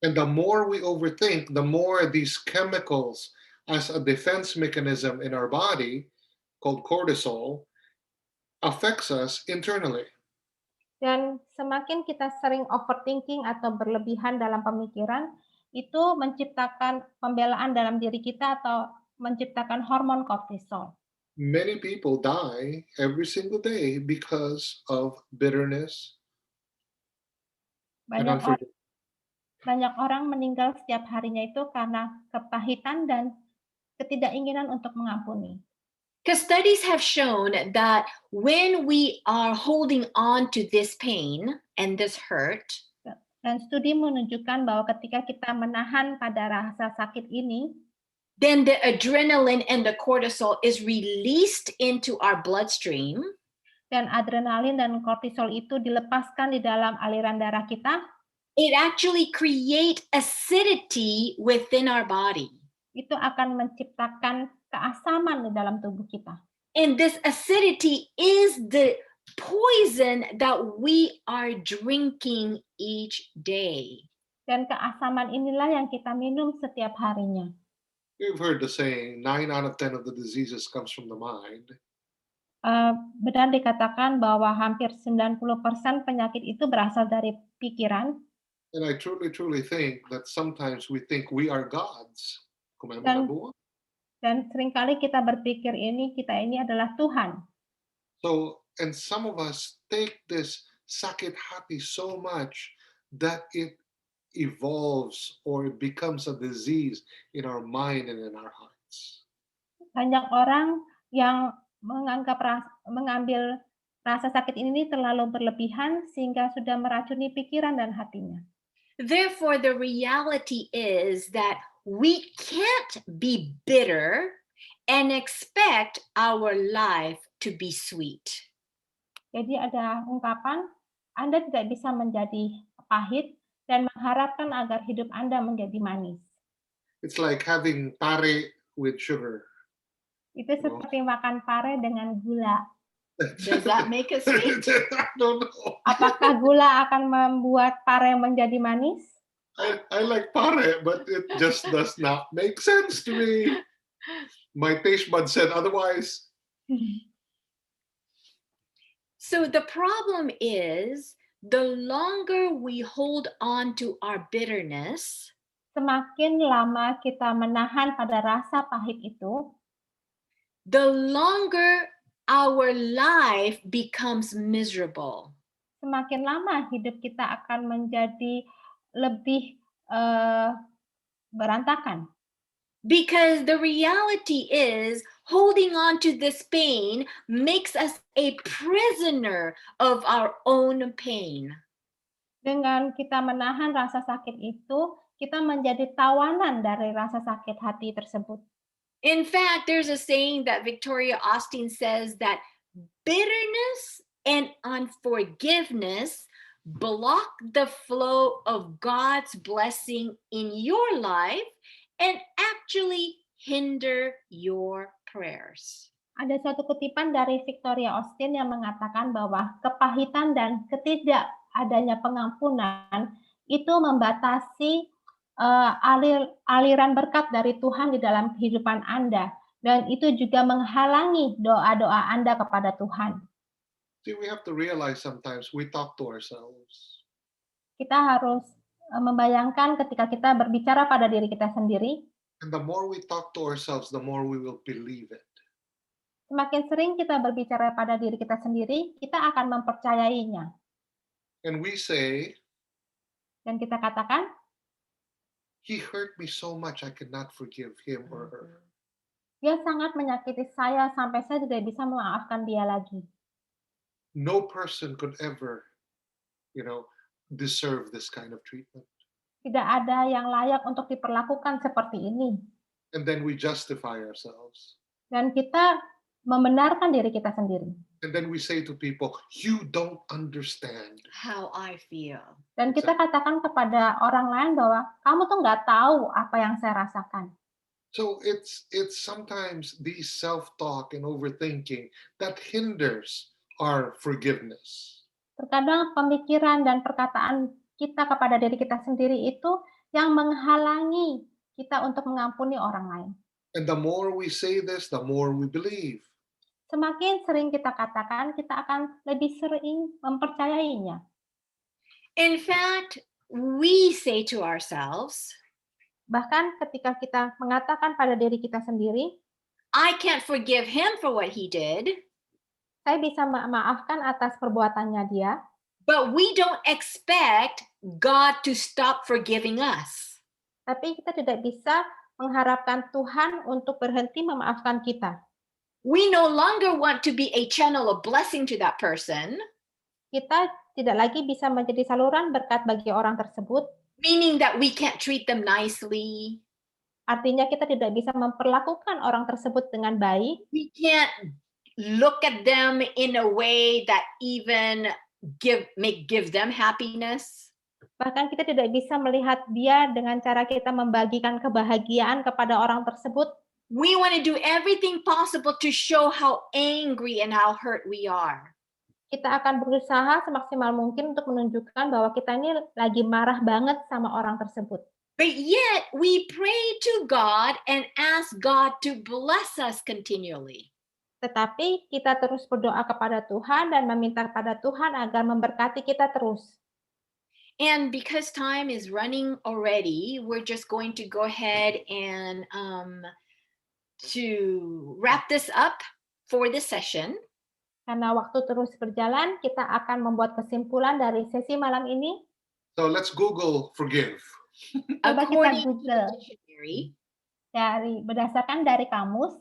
And the more we overthink, the more these chemicals as a defense mechanism in our body called cortisol affects us internally. Dan semakin kita sering overthinking atau berlebihan dalam pemikiran, itu menciptakan pembelaan dalam diri kita atau menciptakan hormon kortisol. Many people die every single day because of bitterness and unforgiveness. Banyak orang meninggal setiap harinya itu karena kepahitan dan ketidakinginan untuk mengampuni. Because studies have shown that when we are holding on to this pain and this hurt, Dan studi menunjukkan bahwa ketika kita menahan pada rasa sakit ini, then the adrenaline and the cortisol is released into our bloodstream. Dan adrenalin dan kortisol itu dilepaskan di dalam aliran darah kita, it actually create acidity within our body. Itu akan menciptakan keasaman di dalam tubuh kita. And this acidity is the poison that we are drinking each day. Dan keasaman inilah yang kita minum setiap harinya. You've heard the saying, 9 out of 10 of the diseases comes from the mind. Benar dikatakan bahwa hampir 90% penyakit itu berasal dari pikiran. And I truly think that sometimes we think we are gods. Dan seringkali kita berpikir kita ini adalah Tuhan. So, and some of us take this sakit hati so much that it evolves or it becomes a disease in our mind and in our hearts. Banyak orang yang mengambil rasa sakit ini terlalu berlebihan sehingga sudah meracuni pikiran dan hatinya. Therefore, the reality is that we can't be bitter and expect our life to be sweet. Jadi ada ungkapan, Anda tidak bisa menjadi pahit dan mengharapkan agar hidup Anda menjadi manis. It's like having pare with sugar. Itu seperti makan pare dengan gula. Does that make us sweet? I don't know. Apakah gula akan membuat pare menjadi manis? I like pare, but it just does not make sense to me. My taste bud said otherwise. So the problem is, the longer we hold on to our bitterness, semakin lama kita menahan pada rasa pahit itu, the longer our life becomes miserable. Semakin lama hidup kita akan menjadi lebih berantakan. Because the reality is, holding on to this pain makes us a prisoner of our own pain. Dengan kita menahan rasa sakit itu, kita menjadi tawanan dari rasa sakit hati tersebut. In fact, there's a saying that Victoria Austin says that bitterness and unforgiveness block the flow of God's blessing in your life and actually hinder your prayers. Ada suatu kutipan dari Victoria Austin yang mengatakan bahwa kepahitan dan ketidakadanya pengampunan itu membatasi aliran berkat dari Tuhan di dalam kehidupan Anda, dan itu juga menghalangi doa-doa Anda kepada Tuhan. See, we have to realize sometimes we talk to ourselves. Kita harus membayangkan ketika kita berbicara pada diri kita sendiri, And the more we talk to ourselves, the more we will believe it. semakin sering kita berbicara pada diri kita sendiri, kita akan mempercayainya. And we say, Dan kita katakan, he hurt me so much I cannot forgive him or her. dia sangat menyakiti saya sampai saya tidak bisa memaafkan dia lagi. No person could ever, deserve this kind of treatment. Tidak ada yang layak untuk diperlakukan seperti ini. And then we justify ourselves. Dan kita membenarkan diri kita sendiri. And then we say to people, you don't understand. How I feel. Dan kita katakan kepada orang lain bahwa kamu tuh nggak tahu apa yang saya rasakan. So it's sometimes these self-talk and overthinking that hinders our forgiveness. Terkadang pemikiran dan perkataan kita kepada diri kita sendiri itu yang menghalangi kita untuk mengampuni orang lain. And the more we say this, the more we believe. Semakin sering kita katakan, kita akan lebih sering mempercayainya. In fact, we say to ourselves, Bahkan ketika kita mengatakan pada diri kita sendiri, I can't forgive him for what he did, saya bisa memaafkan atas perbuatannya dia, but we don't expect God to stop forgiving us. tapi kita tidak bisa mengharapkan Tuhan untuk berhenti memaafkan kita. We no longer want to be a channel of blessing to that person, Kita tidak lagi bisa menjadi saluran berkat bagi orang tersebut, meaning that we can't treat them nicely. artinya kita tidak bisa memperlakukan orang tersebut dengan baik, We can't look at them in a way that even give them happiness. bahkan kita tidak bisa melihat dia dengan cara kita membagikan kebahagiaan kepada orang tersebut. We want to do everything possible to show how angry and how hurt we are. Kita akan berusaha semaksimal mungkin untuk menunjukkan bahwa kita ini lagi marah banget sama orang tersebut. But yet we pray to God and ask God to bless us continually. Tetapi kita terus berdoa kepada Tuhan dan meminta kepada Tuhan agar memberkati kita terus. And because time is running already, we're just going to go ahead and to wrap this up for this session. Karena waktu terus berjalan, kita akan membuat kesimpulan dari sesi malam ini. So let's Google forgive. Coba kita According to the Google dictionary, berdasarkan dari kamus.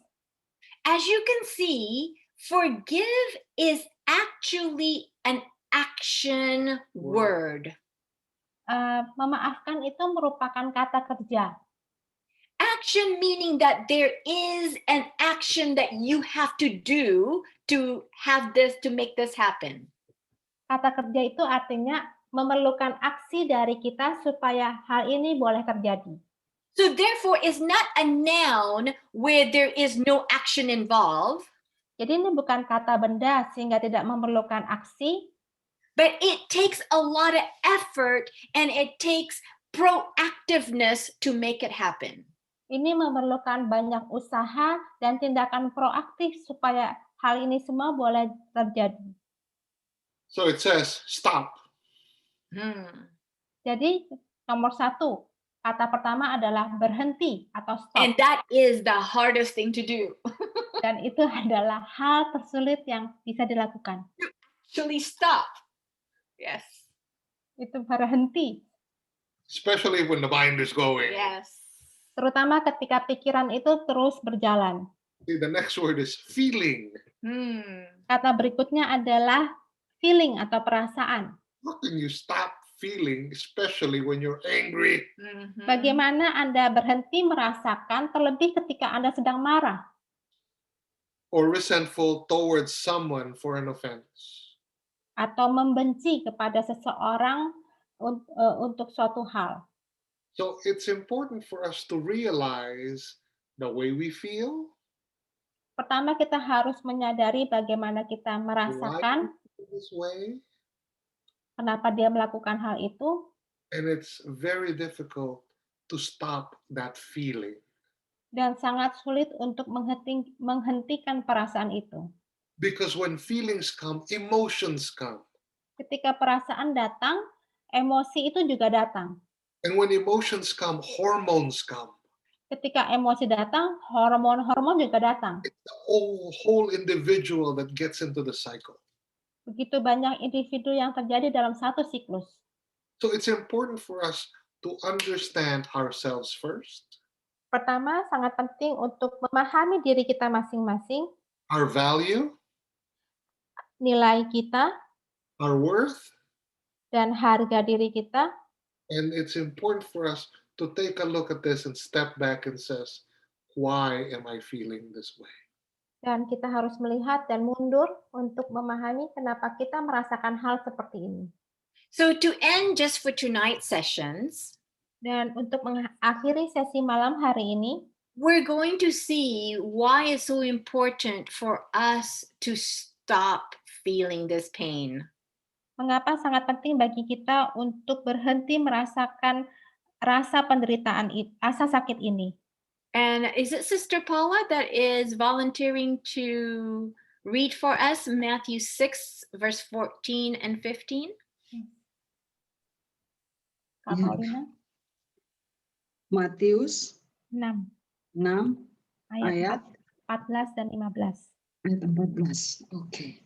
as you can see, forgive is actually an action word. Memaafkan itu merupakan kata kerja. Action meaning that there is an action that you have to do to have this, to make this happen. Kata kerja itu artinya memerlukan aksi dari kita supaya hal ini boleh terjadi. So therefore, it's not a noun where there is no action involved, Jadi ini bukan kata benda sehingga tidak memerlukan aksi, but it takes a lot of effort and it takes proactiveness to make it happen. ini memerlukan banyak usaha dan tindakan proaktif supaya hal ini semua boleh terjadi. So it says stop. Jadi nomor 1, kata pertama adalah berhenti atau stop. And that is the hardest thing to do. Dan itu adalah hal tersulit yang bisa dilakukan. Actually stop. Yes. Itu berhenti. Especially when the mind is going. Yes. Terutama ketika pikiran itu terus berjalan. See, the next word is feeling. Kata berikutnya adalah feeling atau perasaan. How can you stop feeling, especially when you're angry? Bagaimana Anda berhenti merasakan terlebih ketika Anda sedang marah Or resentful towards someone for an offense? atau membenci kepada seseorang untuk suatu hal. So it's important for us to realize the way we feel, Pertama kita harus menyadari bagaimana kita merasakan, this way, kenapa dia melakukan hal itu, and it's very difficult to stop that feeling. dan sangat sulit untuk menghentikan perasaan itu. Because when feelings come, emotions come. Ketika perasaan datang, emosi itu juga datang. And when emotions come, hormones come. Ketika emosi datang, hormon-hormon juga datang. It's the whole individual that gets into the cycle. Begitu banyak individu yang terjadi dalam satu siklus. So it's important for us to understand ourselves first, Pertama, sangat penting untuk memahami diri kita masing-masing, our value, nilai kita, our worth, dan harga diri kita. and it's important for us to take a look at this and step back and says, why am I feeling this way? Dan kita harus melihat dan mundur untuk memahami kenapa kita merasakan hal seperti ini. So to end just for tonight's sessions, Dan untuk mengakhiri sesi malam hari ini, we're going to see why it's so important for us to stop feeling this pain. mengapa sangat penting bagi kita untuk berhenti merasakan rasa penderitaan, rasa sakit ini. And is it Sister Paula that is volunteering to read for us Matthew 6, verse 14 and 15? Kak Ya. Paulina, Matius 6 6 ayat ayat 14 dan 15. ayat 14. Oke.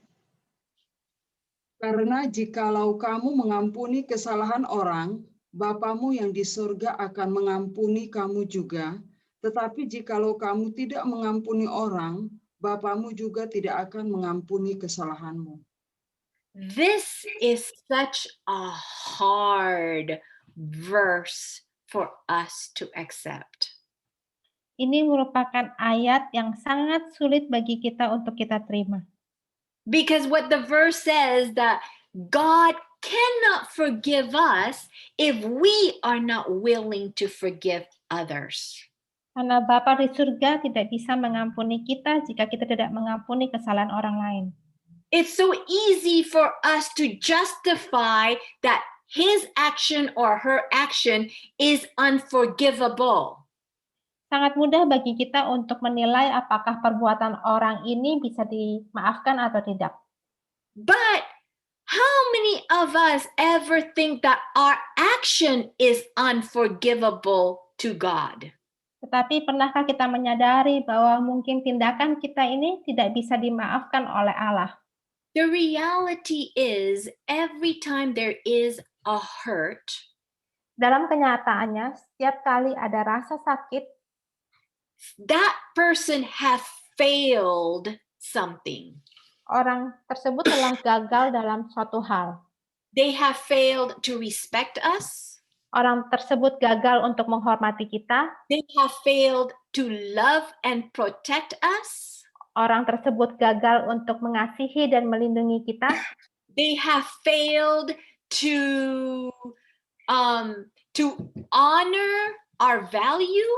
Karena jikalau kamu mengampuni kesalahan orang, Bapamu yang di surga akan mengampuni kamu juga. Tetapi jikalau kamu tidak mengampuni orang, Bapamu juga tidak akan mengampuni kesalahanmu. This is such a hard verse for us to accept. Ini merupakan ayat yang sangat sulit bagi kita untuk kita terima. Because what the verse says that God cannot forgive us if we are not willing to forgive others. Karena Bapa di surga tidak bisa mengampuni kita jika kita tidak mengampuni kesalahan orang lain. It's so easy for us to justify that his action or her action is unforgivable. Sangat mudah bagi kita untuk menilai apakah perbuatan orang ini bisa dimaafkan atau tidak. But how many of us ever think that our action is unforgivable to God? Tetapi pernahkah kita menyadari bahwa mungkin tindakan kita ini tidak bisa dimaafkan oleh Allah? The reality is, every time there is a hurt, Dalam kenyataannya, setiap kali ada rasa sakit, that person has failed something. orang tersebut telah gagal dalam suatu hal. They have failed to respect us. Orang tersebut gagal untuk menghormati kita. They have failed to love and protect us. Orang tersebut gagal untuk mengasihi dan melindungi kita. They have failed to honor our value.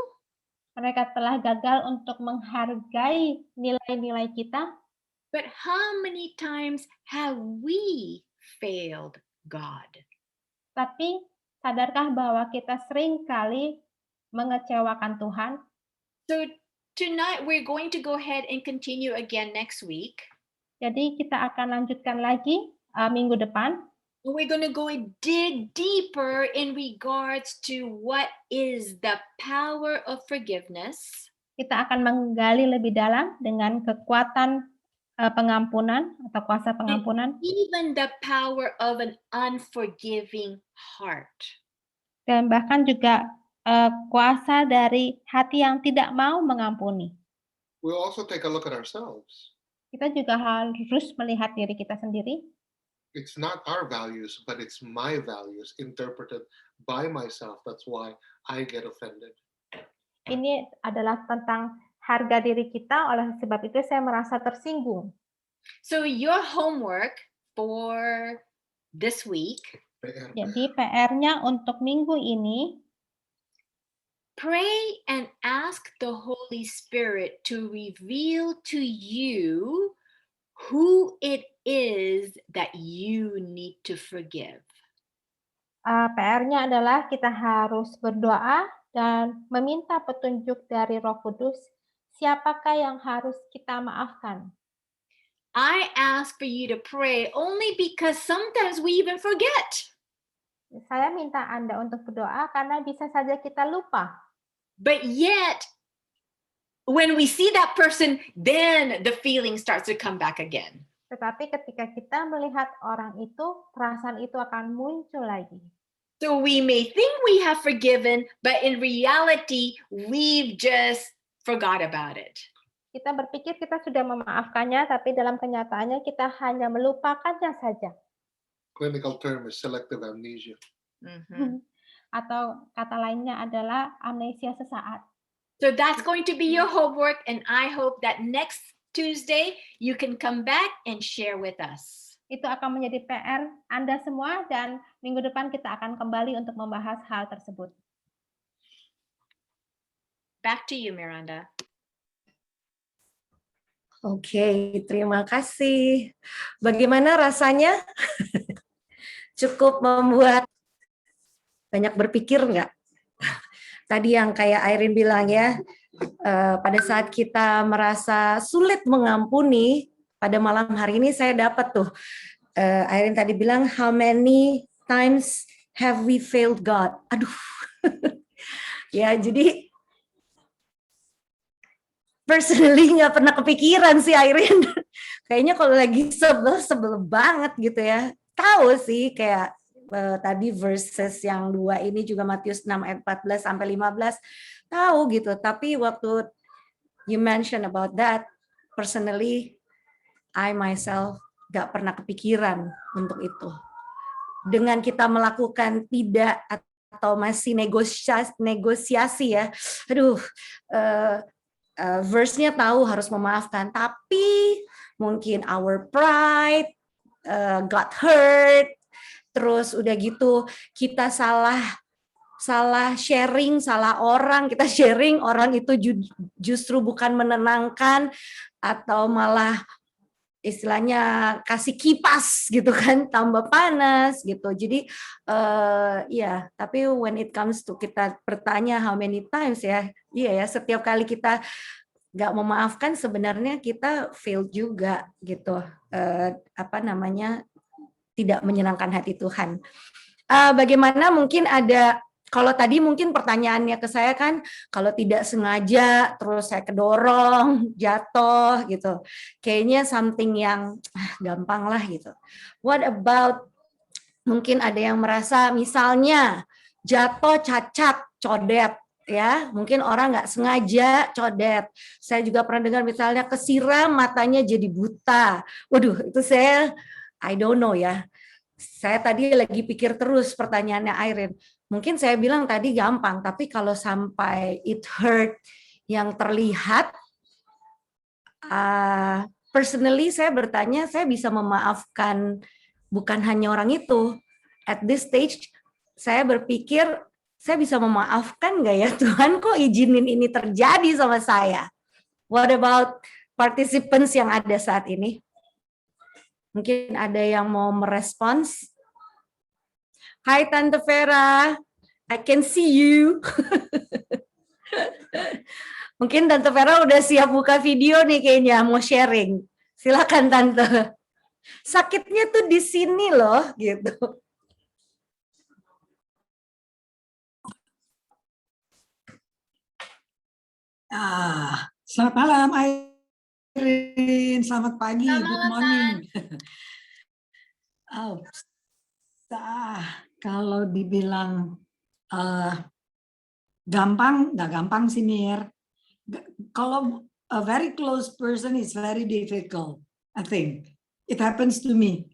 Mereka telah gagal untuk menghargai nilai-nilai kita. But how many times have we failed God? Tapi sadarkah bahwa kita sering kali mengecewakan Tuhan? So tonight we're going to go ahead and continue again next week. Jadi kita akan lanjutkan lagi minggu depan. We're going to go and dig deeper in regards to what is the power of forgiveness. Kita akan menggali lebih dalam dengan kekuatan pengampunan atau kuasa pengampunan. Even the power of an unforgiving heart. Dan bahkan juga kuasa dari hati yang tidak mau mengampuni. We'll also take a look at ourselves. Kita juga harus melihat diri kita sendiri. It's not our values, but it's my values interpreted by myself. That's why I get offended. Ini adalah tentang harga diri kita, oleh sebab itu saya merasa tersinggung. So your homework for this week, Jadi PR-nya untuk minggu ini, pray and ask the Holy Spirit to reveal to you who it is that you need to forgive. PR-nya adalah kita harus berdoa dan meminta petunjuk dari Roh Kudus, siapakah yang harus kita maafkan. I ask for you to pray only because sometimes we even forget. Saya minta Anda untuk berdoa karena bisa saja kita lupa. But yet, when we see that person, then the feeling starts to come back again. Tetapi ketika kita melihat orang itu, perasaan itu akan muncul lagi. So we may think we have forgiven, but in reality, we've just forgot about it. Kita berpikir kita sudah memaafkannya, tapi dalam kenyataannya kita hanya melupakannya saja. Clinical term is selective amnesia. Atau kata lainnya adalah amnesia sesaat. So that's going to be your homework, and I hope that next Tuesday you can come back and share with us. Itu akan menjadi PR Anda semua, dan minggu depan kita akan kembali untuk membahas hal tersebut. Back to you, Miranda. Oke, terima kasih. Bagaimana rasanya? Cukup membuat banyak berpikir nggak? Tadi yang kayak Irene bilang ya, pada saat kita merasa sulit mengampuni, pada malam hari ini saya dapat tuh, Irene tadi bilang, how many times have we failed God? Aduh, ya jadi personally nggak pernah kepikiran sih Irene. Kayaknya kalau lagi sebel banget gitu ya. Tahu sih kayak tadi verses yang 2 ini juga Matius 6 ayat 14 sampai 15 tahu gitu. Tapi waktu you mention about that, personally I myself gak pernah kepikiran untuk itu. Dengan kita melakukan tidak atau masih negosiasi ya. Aduh, verse-nya tahu harus memaafkan, tapi mungkin our pride got hurt. Terus udah gitu kita salah sharing, salah orang, kita sharing orang itu justru bukan menenangkan atau malah istilahnya kasih kipas gitu kan, tambah panas gitu. Jadi ya, tapi when it comes to kita bertanya how many times ya, iya ya, setiap kali kita nggak memaafkan sebenarnya kita fail juga gitu, tidak menyenangkan hati Tuhan. Bagaimana mungkin ada, kalau tadi mungkin pertanyaannya ke saya kan, kalau tidak sengaja terus saya kedorong, jatuh gitu. Kayaknya something yang gampang lah gitu. What about mungkin ada yang merasa misalnya jatuh cacat, codet ya, mungkin orang nggak sengaja codet. Saya juga pernah dengar misalnya kesiram matanya jadi buta. Waduh, itu saya I don't know ya. Saya tadi lagi pikir terus pertanyaannya Irene. Mungkin saya bilang tadi gampang, tapi kalau sampai it hurt yang terlihat, personally saya bertanya, saya bisa memaafkan bukan hanya orang itu. At this stage, saya berpikir, saya bisa memaafkan nggak ya Tuhan, kok izinin ini terjadi sama saya? What about participants yang ada saat ini? Mungkin ada yang mau merespons. Hai Tante Vera, I can see you. Mungkin Tante Vera udah siap buka video nih kayaknya, mau sharing. Silakan Tante. Sakitnya tuh di sini loh, gitu. Selamat malam Irene, selamat pagi, good morning. Kalau dibilang gampang, nggak gampang sih Mir. Kalau a very close person is very difficult, I think. It happens to me.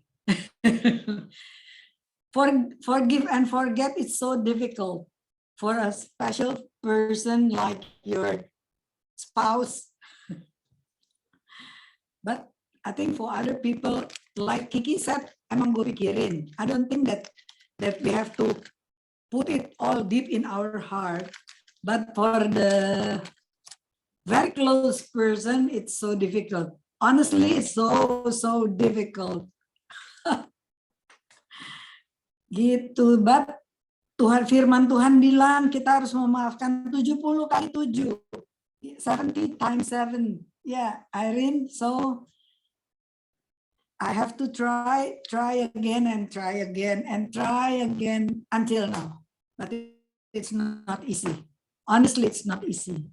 Forgive and forget is so difficult for a special person like your spouse. But I think for other people, like Kiki said, emang gue pikirin. I don't think that we have to put it all deep in our heart. But for the very close person, it's so difficult. Honestly, it's so difficult. Gitu, but firman Tuhan bilang kita harus memaafkan 70 kali 7. 70 times 7. Yeah, Irene, so I have to try again and try again and try again until now. But it's not easy. Honestly, it's not easy.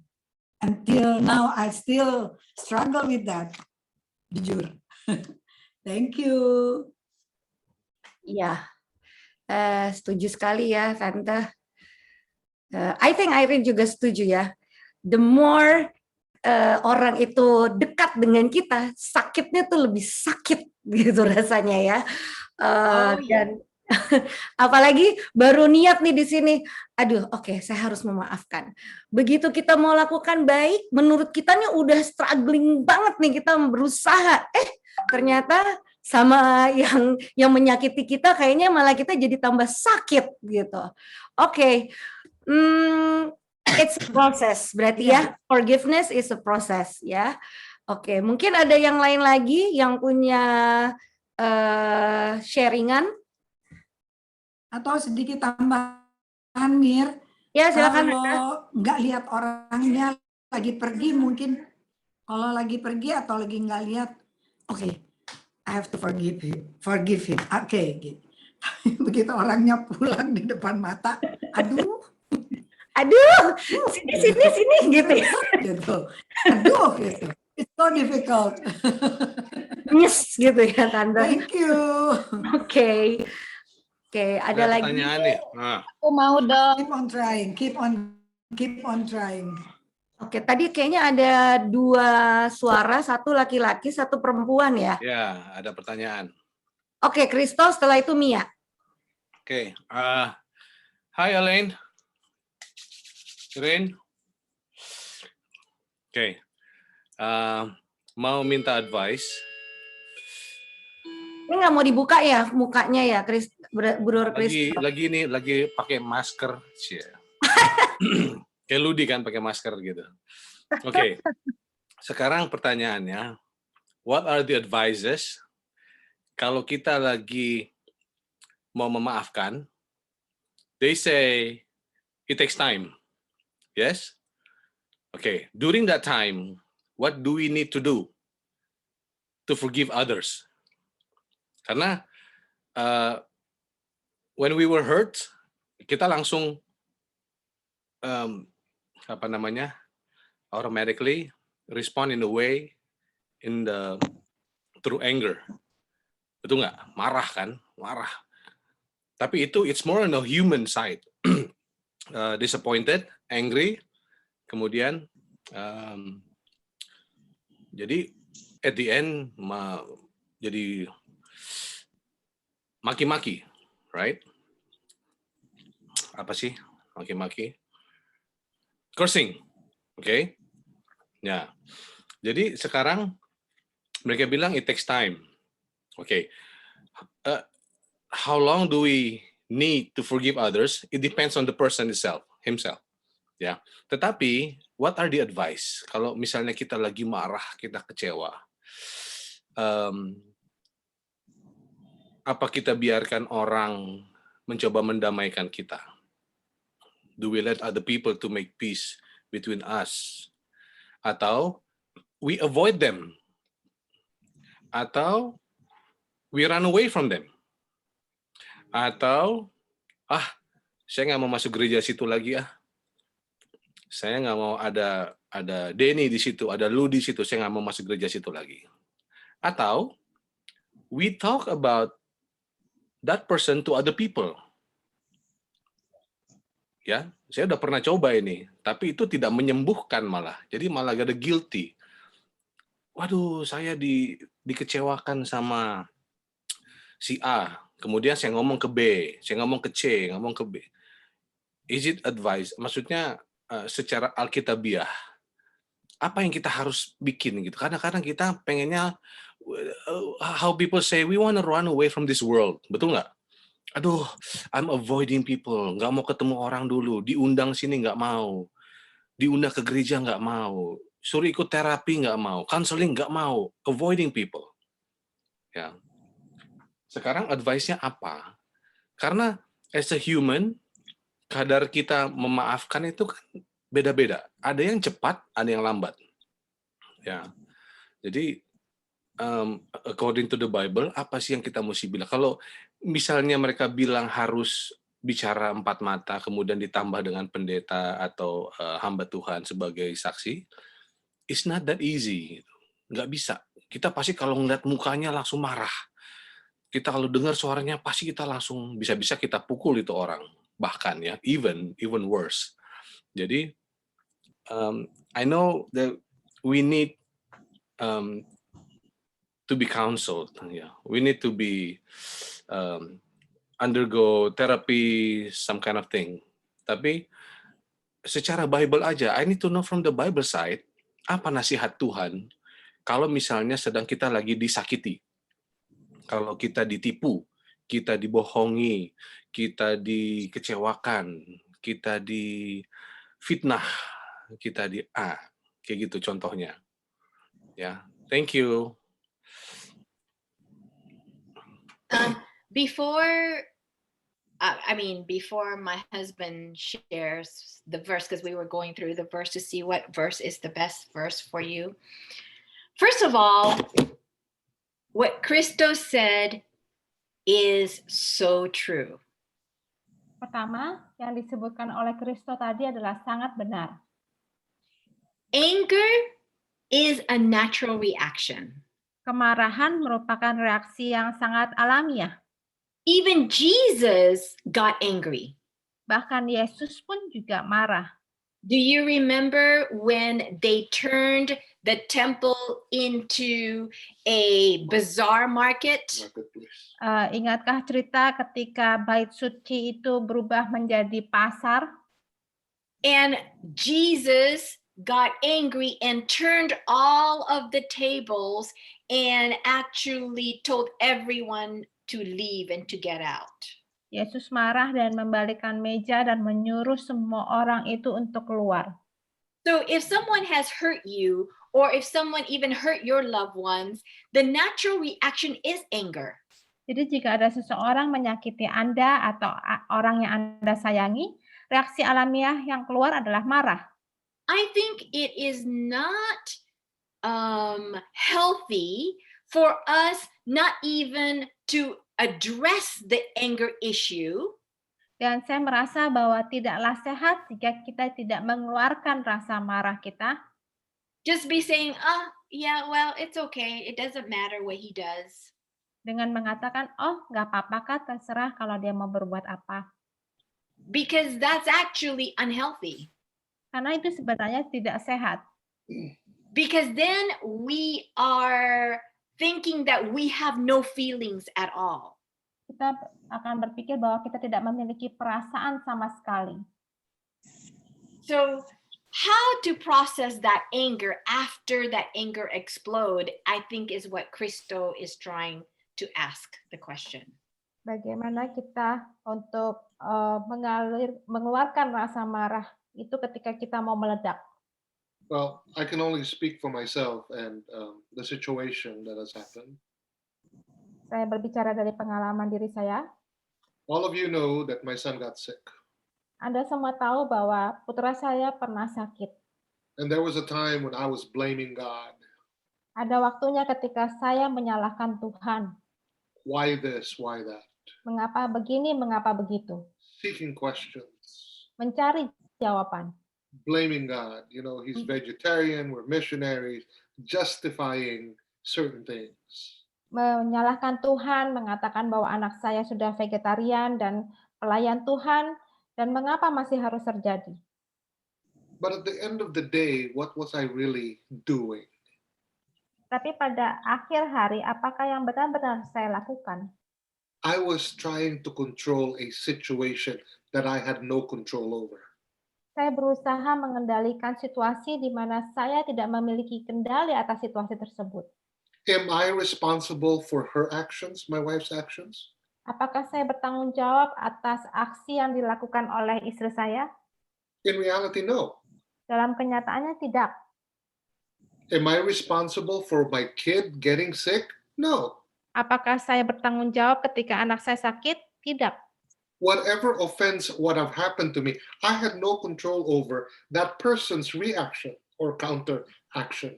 Until now, I still struggle with that. Jujur. Thank you. Ya, setuju sekali ya, Tante. I think Irene juga setuju ya. The more orang itu dekat dengan kita, sakitnya tuh lebih sakit gitu rasanya ya. Dan apalagi baru niat nih di sini, aduh oke, saya harus memaafkan. Begitu kita mau lakukan baik, menurut kita nih udah struggling banget nih, kita berusaha, ternyata sama yang menyakiti kita kayaknya malah kita jadi tambah sakit gitu. Oke. It's a process, berarti ya forgiveness is a process ya. Oke, mungkin ada yang lain lagi yang punya sharingan atau sedikit tambahan, Mir. Ya silakan. Kalau nggak lihat orangnya lagi pergi, mungkin kalau lagi pergi atau lagi nggak lihat, oke, I have to forgive him. Oke, gitu. Begitu orangnya pulang di depan mata, aduh, sini gitu ya. Gitu. Aduh, gitu. It's so difficult. Yes, gitu ya, Tante. Thank you. Oke, ada lagi. Pertanyaan nih. Nah. Aku mau dong. Keep on trying. Oke, tadi kayaknya ada 2 suara, satu laki-laki, satu perempuan ya. Ya, ada pertanyaan. Oke, Crystal, setelah itu Mia. Oke, Hi Elaine. Rin. Oke, mau minta advice. Ini nggak mau dibuka ya mukanya ya, Bro Crystal. Lagi pakai masker sih. Kayak Ludi kan pakai masker gitu. Oke. Sekarang pertanyaannya, what are the advices kalau kita lagi mau memaafkan? They say it takes time. Yes? Okay. During that time, what do we need to do to forgive others? Karena when we were hurt, kita langsung automatically respond in a way through anger. Betul nggak? Marah kan? Marah. Tapi it's more on the human side. Disappointed, angry, kemudian jadi at the end jadi maki-maki, right? Apa sih maki-maki? Cursing, oke? Ya, jadi sekarang mereka bilang it takes time, oke? How long do we need to forgive others? It depends on the person himself, ya. Tetapi what are the advice? Kalau misalnya kita lagi marah, kita kecewa, apa kita biarkan orang mencoba mendamaikan kita? Do we let other people to make peace between us? Atau we avoid them? Atau we run away from them? Atau saya nggak mau masuk gereja situ lagi Saya nggak mau ada Denny di situ, ada Lu di situ, saya nggak mau masuk gereja situ lagi. Atau we talk about that person to other people. Ya, saya udah pernah coba ini, tapi itu tidak menyembuhkan malah. Jadi malah ada guilty. Waduh, saya dikecewakan sama si A. Kemudian saya ngomong ke B, saya ngomong ke C, ngomong ke B. Is it advice? Maksudnya secara alkitabiah, apa yang kita harus bikin gitu? Kadang-kadang kita pengennya, how people say, we want to run away from this world. Betul nggak? Aduh, I'm avoiding people, nggak mau ketemu orang dulu, diundang sini nggak mau, diundang ke gereja nggak mau, suruh ikut terapi nggak mau, counseling nggak mau, avoiding people. Ya. Sekarang advice-nya apa? Karena as a human, kadar kita memaafkan itu kan beda-beda. Ada yang cepat, ada yang lambat. Ya. Jadi according to the Bible, apa sih yang kita mesti bilang? Kalau misalnya mereka bilang harus bicara empat mata, kemudian ditambah dengan pendeta atau hamba Tuhan sebagai saksi, it's not that easy. Nggak bisa. Kita pasti kalau ngeliat mukanya langsung marah. Kita kalau dengar suaranya pasti kita langsung bisa-bisa kita pukul itu orang. Bahkan ya, even worse. Jadi, I know that we need to be counseled. Yeah, we need to be undergo therapy, some kind of thing. Tapi secara Bible aja, I need to know from the Bible side apa nasihat Tuhan kalau misalnya sedang kita lagi disakiti, kalau kita ditipu, kita dibohongi, kita dikecewakan, kita difitnah, kita kayak gitu contohnya. Ya, thank you. Before my husband shares the verse, because we were going through the verse to see what verse is the best verse for you. First of all, what Christo said is so true. Pertama, yang disebutkan oleh Kristo tadi adalah sangat benar. Anger is a natural reaction. Kemarahan merupakan reaksi yang sangat alamiah. Even Jesus got angry. Bahkan Yesus pun juga marah. Do you remember when they turned the temple into a bazaar market? Ingatkah cerita ketika Bait Suci itu berubah menjadi pasar? And Jesus got angry and turned all of the tables and actually told everyone to leave and to get out. Yesus marah dan membalikkan meja dan menyuruh semua orang itu untuk keluar. So if someone has hurt you, or if someone even hurt your loved ones, the natural reaction is anger. Jadi jika ada seseorang menyakiti Anda atau orang yang Anda sayangi, reaksi alamiah yang keluar adalah marah. I think it is not healthy for us not even to address the anger issue. Dan saya merasa bahwa tidaklah sehat jika kita tidak mengeluarkan rasa marah kita. Just be saying, yeah, well, it's okay. It doesn't matter what he does. Dengan mengatakan, nggak apa-apa Kak, terserah kalau dia mau berbuat apa. Because that's actually unhealthy. Karena itu sebenarnya tidak sehat. Because then we are thinking that we have no feelings at all. Kita akan berpikir bahwa kita tidak memiliki perasaan sama sekali. So, how to process that anger after that anger explode, I think is what Christo is trying to ask the question. Bagaimana kita untuk mengeluarkan rasa marah itu ketika kita mau meledak? Well, I can only speak for myself and the situation that has happened. Saya berbicara dari pengalaman diri saya. All of you know that my son got sick. Anda semua tahu bahwa putra saya pernah sakit. And there was a time when I was blaming God. Ada waktunya ketika saya menyalahkan Tuhan. Why this? Why that? Mengapa begini? Mengapa begitu? Seeking questions. Mencari jawaban. Blaming God. You know, he's vegetarian, we're missionaries, justifying certain things. Menyalahkan Tuhan, mengatakan bahwa anak saya sudah vegetarian dan pelayan Tuhan, dan mengapa masih harus terjadi. But at the end of the day, what was I really doing? Tapi pada akhir hari, apakah yang benar-benar saya lakukan? I was trying to control a situation that I had no control over. Saya berusaha mengendalikan situasi di mana saya tidak memiliki kendali atas situasi tersebut. Am I responsible for her actions, my wife's actions? Apakah saya bertanggung jawab atas aksi yang dilakukan oleh istri saya? In reality, no. Dalam kenyataannya tidak. Am I responsible for my kid getting sick? No. Apakah saya bertanggung jawab ketika anak saya sakit? Tidak. Whatever offense would have happened to me, I had no control over that person's reaction or counter action.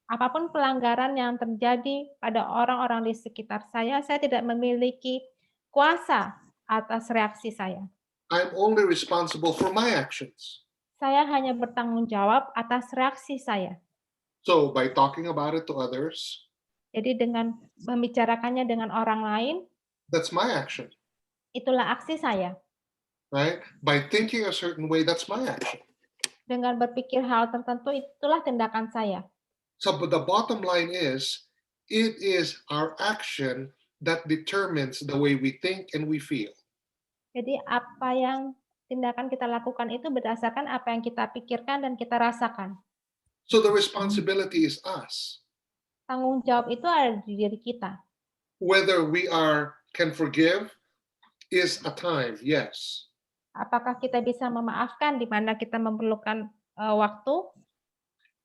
Apapun pelanggaran yang terjadi pada orang-orang di sekitar saya tidak memiliki kuasa atas reaksi saya. I'm only responsible for my actions. Saya hanya bertanggung jawab atas reaksi saya. So by talking about it to others, Jadi dengan membicarakannya dengan orang lain, that's my action, itulah aksi saya. right? By thinking a certain way, that's my action. Dengan berpikir hal tertentu, itulah tindakan saya. So, but the bottom line is, it is our action that determines the way we think and we feel. Jadi apa yang tindakan kita lakukan itu berdasarkan apa yang kita pikirkan dan kita rasakan. So the responsibility is us. Tanggung jawab itu ada di diri kita. Whether we can forgive is a time, yes. Apakah kita bisa memaafkan di mana kita memerlukan waktu?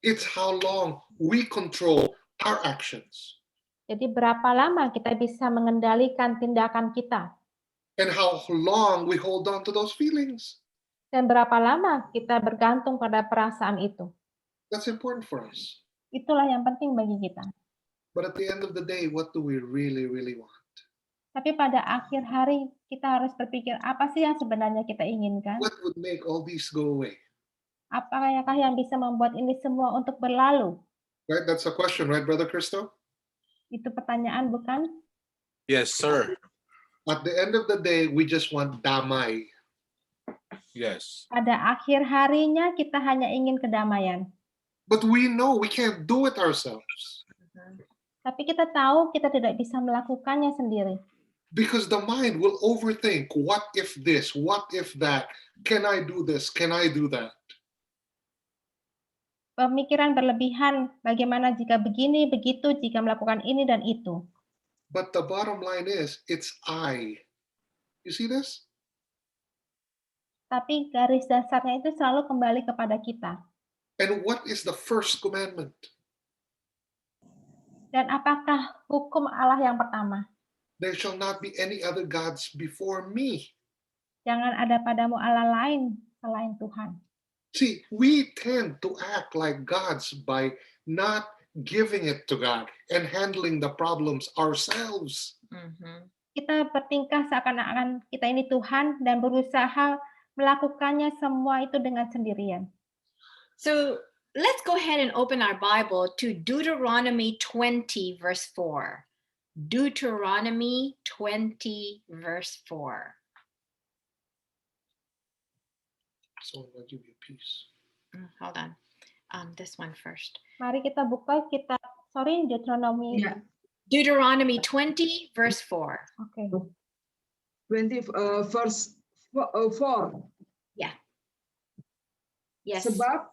It's how long we control our actions. Jadi berapa lama kita bisa mengendalikan tindakan kita? And how long we hold on to those feelings. Dan berapa lama kita bergantung pada perasaan itu? That's important for us. Itulah yang penting bagi kita. But at the end of the day, what do we really, really want? Tapi pada akhir hari kita harus berpikir apa sih yang sebenarnya kita inginkan? What would make all these go away? Apakah yang bisa membuat ini semua untuk berlalu? Right, that's a question, right, Brother Christo? Itu pertanyaan, bukan? Yes, sir. At the end of the day, we just want damai. Yes. Pada akhir harinya kita hanya ingin kedamaian. But we know we can't do it ourselves. Tapi kita tahu kita tidak bisa melakukannya sendiri. Because the mind will overthink, what if this, what if that? Can I do this? Can I do that? Pemikiran berlebihan, bagaimana jika begini, begitu, jika melakukan ini dan itu. But the bottom line is, it's I. You see this? Tapi garis dasarnya itu selalu kembali kepada kita. And what is the first commandment? Dan apakah hukum Allah yang pertama? There shall not be any other gods before me. Jangan ada padamu Allah lain selain Tuhan. See, we tend to act like gods by not giving it to God and handling the problems ourselves. Kita bertingkah seakan-akan kita ini Tuhan dan berusaha melakukannya semua itu dengan sendirian. So let's go ahead and open our Bible to Deuteronomy 20, verse 4. Deuteronomy 20, verse 4. So I'll give you peace. Hold on. This one first. Mari kita buka kitab, Deuteronomy. Yeah. Deuteronomy 20, verse 4. Okay. 20 verse 4. Yeah. Yes. Sebab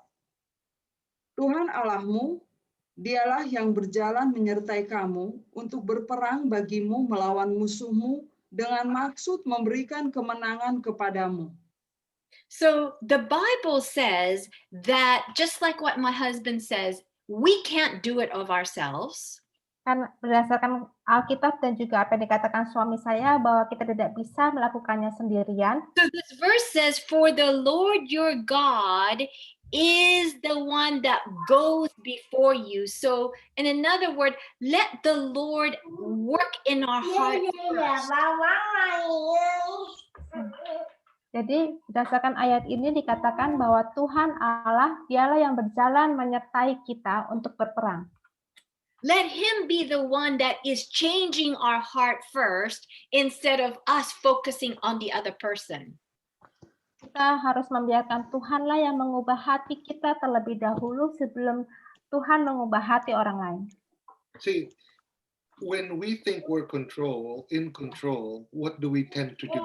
Tuhan Allahmu, dialah yang berjalan menyertai kamu untuk berperang bagimu melawan musuhmu dengan maksud memberikan kemenangan kepadamu. So the Bible says that, just like what my husband says, we can't do it of ourselves. Kan berdasarkan Alkitab dan juga apa yang dikatakan suami saya bahwa kita tidak bisa melakukannya sendirian. So this verse says, for the Lord your God is the one that goes before you. So in another word, let the Lord work in our hearts first. Jadi berdasarkan ayat ini dikatakan bahwa Tuhan Allah dialah yang berjalan menyertai kita untuk berperang. Let him be the one that is changing our heart first instead of us focusing on the other person. Kita harus membiarkan Tuhanlah yang mengubah hati kita terlebih dahulu sebelum Tuhan mengubah hati orang lain. See, when we think we're in control, what do we tend to do?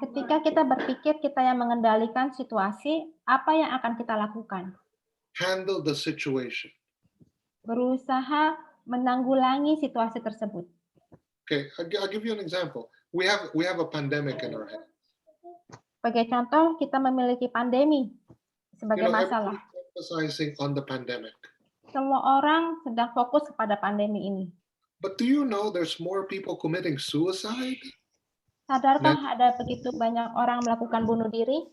Ketika kita berpikir kita yang mengendalikan situasi, apa yang akan kita lakukan? Handle the situation. Berusaha menanggulangi situasi tersebut. Okay, I'll give you an example. We have a pandemic in our hands. Sebagai contoh, kita memiliki pandemi sebagai masalah. Everyone's emphasizing on the pandemic. Semua orang sedang fokus kepada pandemi ini. But do you know there's more people committing suicide? Sadarkah ada begitu banyak orang melakukan bunuh diri?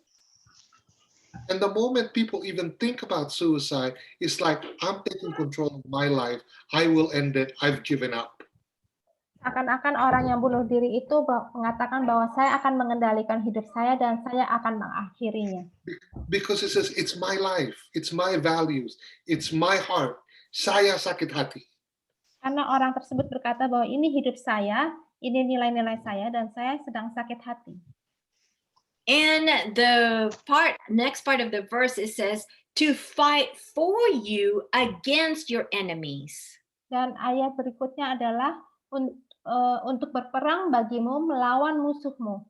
And the moment people even think about suicide, it's like, I'm taking control of my life. I will end it. I've given up. Seakan-akan orang yang bunuh diri itu mengatakan bahwa saya akan mengendalikan hidup saya dan saya akan mengakhirinya. Because it says, it's my life. It's my values. It's my heart. Saya sakit hati. Karena orang tersebut berkata bahwa ini hidup saya, ini nilai-nilai saya, dan saya sedang sakit hati. And the next part of the verse, it says, to fight for you against your enemies. Dan ayat berikutnya adalah untuk berperang bagimu melawan musuhmu.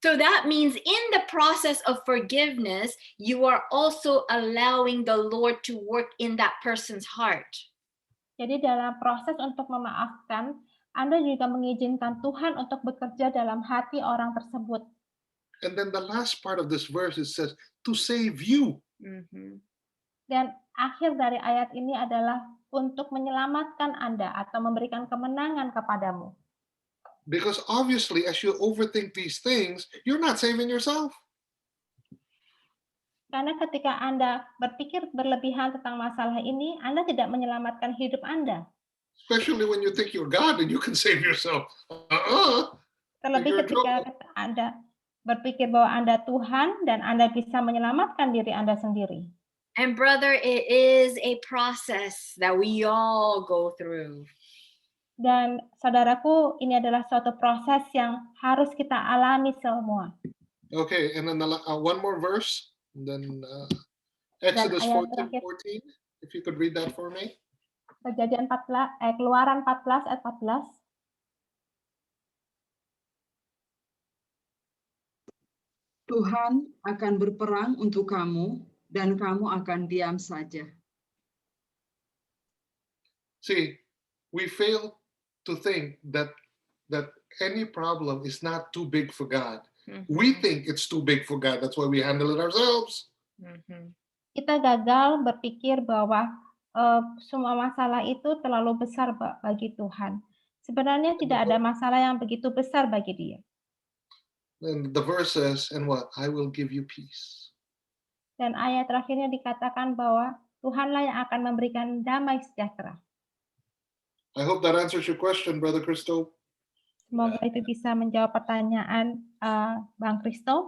So that means in the process of forgiveness, you are also allowing the Lord to work in that person's heart. Jadi dalam proses untuk memaafkan, Anda juga mengizinkan Tuhan untuk bekerja dalam hati orang tersebut. And then the last part of this verse, it says, to save you. Dan akhir dari ayat ini adalah untuk menyelamatkan Anda atau memberikan kemenangan kepadamu. Because obviously, as you overthink these things, you're not saving yourself. Karena ketika Anda berpikir berlebihan tentang masalah ini, Anda tidak menyelamatkan hidup Anda. Especially when you think you're God and you can save yourself. Terlebih ketika Anda berpikir bahwa Anda Tuhan dan Anda bisa menyelamatkan diri Anda sendiri. And brother, it is a process that we all go through. Dan saudaraku, ini adalah suatu proses yang harus kita alami semua. Okay, and then one more verse, and then Exodus 14:14. If you could read that for me. Kejadian 14, Keluaran 14 ayat 14. Tuhan akan berperang untuk kamu dan kamu akan diam saja. See, we fail to think that any problem is not too big for God. We think it's too big for God. That's why we handle it ourselves. Kita gagal berpikir bahwa semua masalah itu terlalu besar bagi Tuhan. Sebenarnya tidak ada masalah yang begitu besar bagi Dia. And the verse says, and what? I will give you peace. Dan ayat terakhirnya dikatakan bahwa Tuhanlah yang akan memberikan damai sejahtera. I hope that answers your question, Brother Christo. Semoga itu bisa menjawab pertanyaan Bang Christo.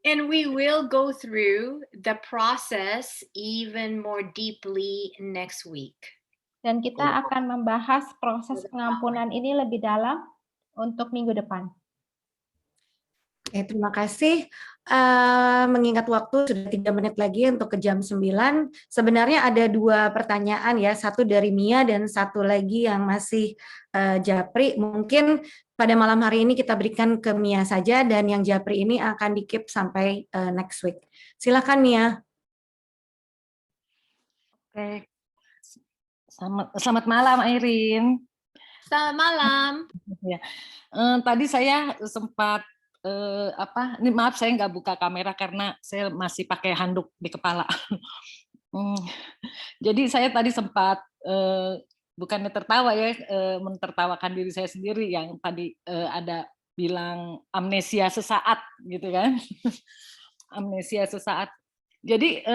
And we will go through the process even more deeply next week. Dan kita akan membahas proses pengampunan ini lebih dalam untuk minggu depan. Oke, terima kasih. Mengingat waktu sudah 3 menit lagi untuk ke jam 9. Sebenarnya ada 2 pertanyaan ya, satu dari Mia dan satu lagi yang masih Japri. Mungkin pada malam hari ini kita berikan ke Mia saja dan yang Japri ini akan di-keep sampai next week. Silakan Mia. Oke. Selamat malam Airin. Selamat malam. Ya. Tadi saya sempat ini maaf saya nggak buka kamera karena saya masih pakai handuk di kepala. Jadi saya tadi sempat bukannya tertawa ya, mentertawakan diri saya sendiri yang tadi ada bilang amnesia sesaat gitu kan. Amnesia sesaat. Jadi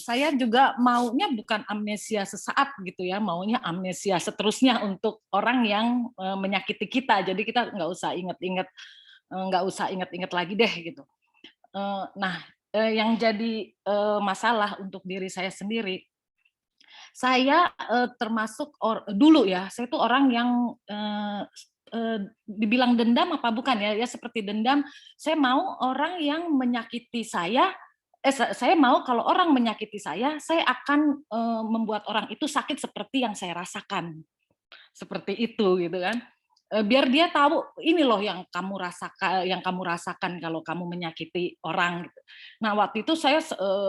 saya juga maunya bukan amnesia sesaat gitu ya, maunya amnesia seterusnya untuk orang yang menyakiti kita. Jadi kita nggak usah ingat-ingat lagi deh gitu. Nah, yang jadi masalah untuk diri saya sendiri, saya termasuk dulu ya, saya itu orang yang dibilang dendam apa bukan ya? Ya seperti dendam. Saya mau orang yang menyakiti saya. Saya mau kalau orang menyakiti saya akan membuat orang itu sakit seperti yang saya rasakan. Seperti itu gitu kan. Biar dia tahu ini loh yang kamu rasakan kalau kamu menyakiti orang. Gitu. Nah waktu itu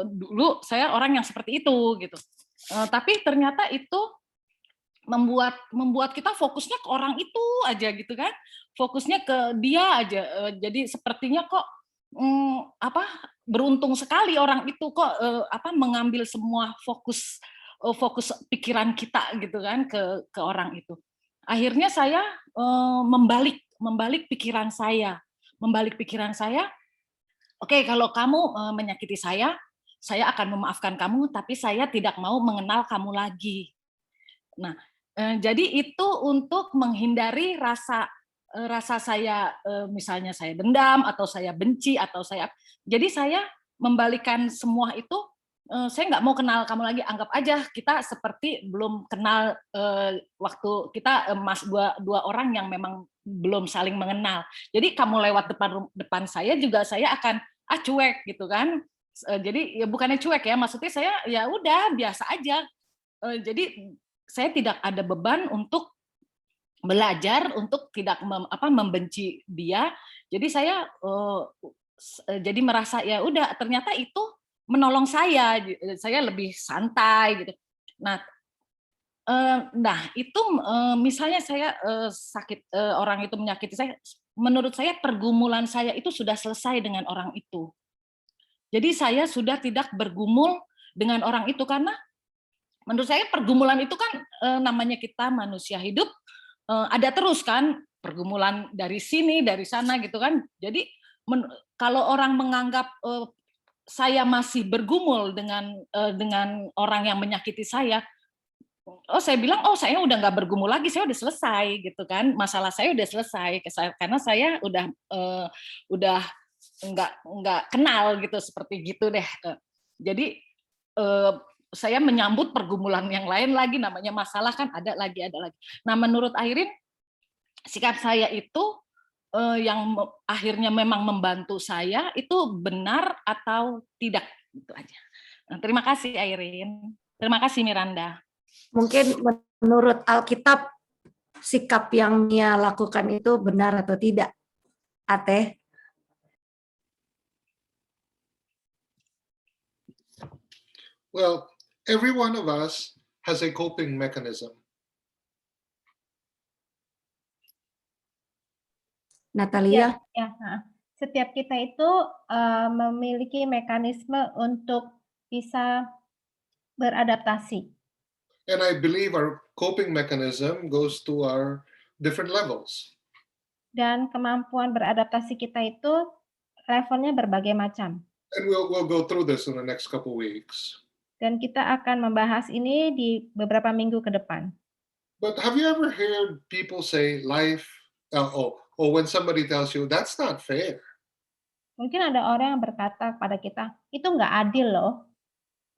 dulu saya orang yang seperti itu gitu. Tapi ternyata itu membuat kita fokusnya ke orang itu aja gitu kan, fokusnya ke dia aja. Jadi sepertinya kok beruntung sekali orang itu kok mengambil semua fokus pikiran kita gitu kan ke orang itu. Akhirnya saya membalik pikiran saya, Oke, kalau kamu menyakiti saya akan memaafkan kamu, tapi saya tidak mau mengenal kamu lagi. Nah, jadi itu untuk menghindari rasa saya, misalnya saya dendam atau saya benci atau jadi saya membalikan semua itu, saya nggak mau kenal kamu lagi, anggap aja kita seperti belum kenal waktu kita dua orang yang memang belum saling mengenal. Jadi kamu lewat depan saya juga saya akan cuek gitu kan. Jadi ya bukannya cuek ya, maksudnya saya ya udah biasa aja. Jadi saya tidak ada beban untuk belajar untuk tidak membenci dia. Jadi saya jadi merasa ya udah ternyata itu menolong saya lebih santai gitu. Nah itu misalnya saya sakit, orang itu menyakiti saya, menurut saya pergumulan saya itu sudah selesai dengan orang itu. Jadi saya sudah tidak bergumul dengan orang itu karena menurut saya pergumulan itu kan namanya kita manusia hidup ada terus kan pergumulan dari sini dari sana gitu kan. Jadi kalau orang menganggap saya masih bergumul dengan orang yang menyakiti saya, saya bilang saya udah nggak bergumul lagi, saya udah selesai gitu kan, masalah saya udah selesai karena saya udah nggak kenal gitu seperti gitu deh. Jadi saya menyambut pergumulan yang lain lagi, namanya masalah kan ada lagi. Nah menurut Airin, sikap saya itu yang akhirnya memang membantu saya itu benar atau tidak, itu aja. Nah, terima kasih Airin, terima kasih Miranda. Mungkin menurut Alkitab sikap yang Mia lakukan itu benar atau tidak, Ateh? Well, every one of us has a coping mechanism. Natalia? Ya, setiap kita itu memiliki mekanisme untuk bisa beradaptasi. And I believe our coping mechanism goes to our different levels. Dan kemampuan beradaptasi kita itu levelnya berbagai macam. And we'll go through this in the next couple weeks. Dan kita akan membahas ini di beberapa minggu ke depan. But have you ever heard people say life, when somebody tells you, that's not fair? Mungkin ada orang yang berkata kepada kita, itu nggak adil loh.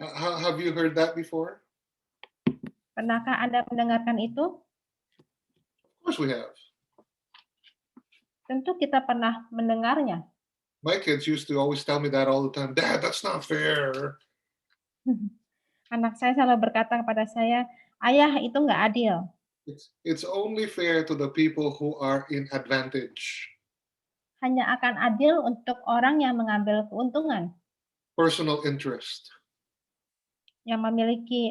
Have you heard that before? Pernahkah Anda mendengarkan itu? Of course we have. Tentu kita pernah mendengarnya. My kids used to always tell me that all the time. Dad, that's not fair. Anak saya selalu berkata kepada saya, ayah itu nggak adil. It's only fair to the people who are in advantage. Hanya akan adil untuk orang yang mengambil keuntungan. Personal interest. Yang memiliki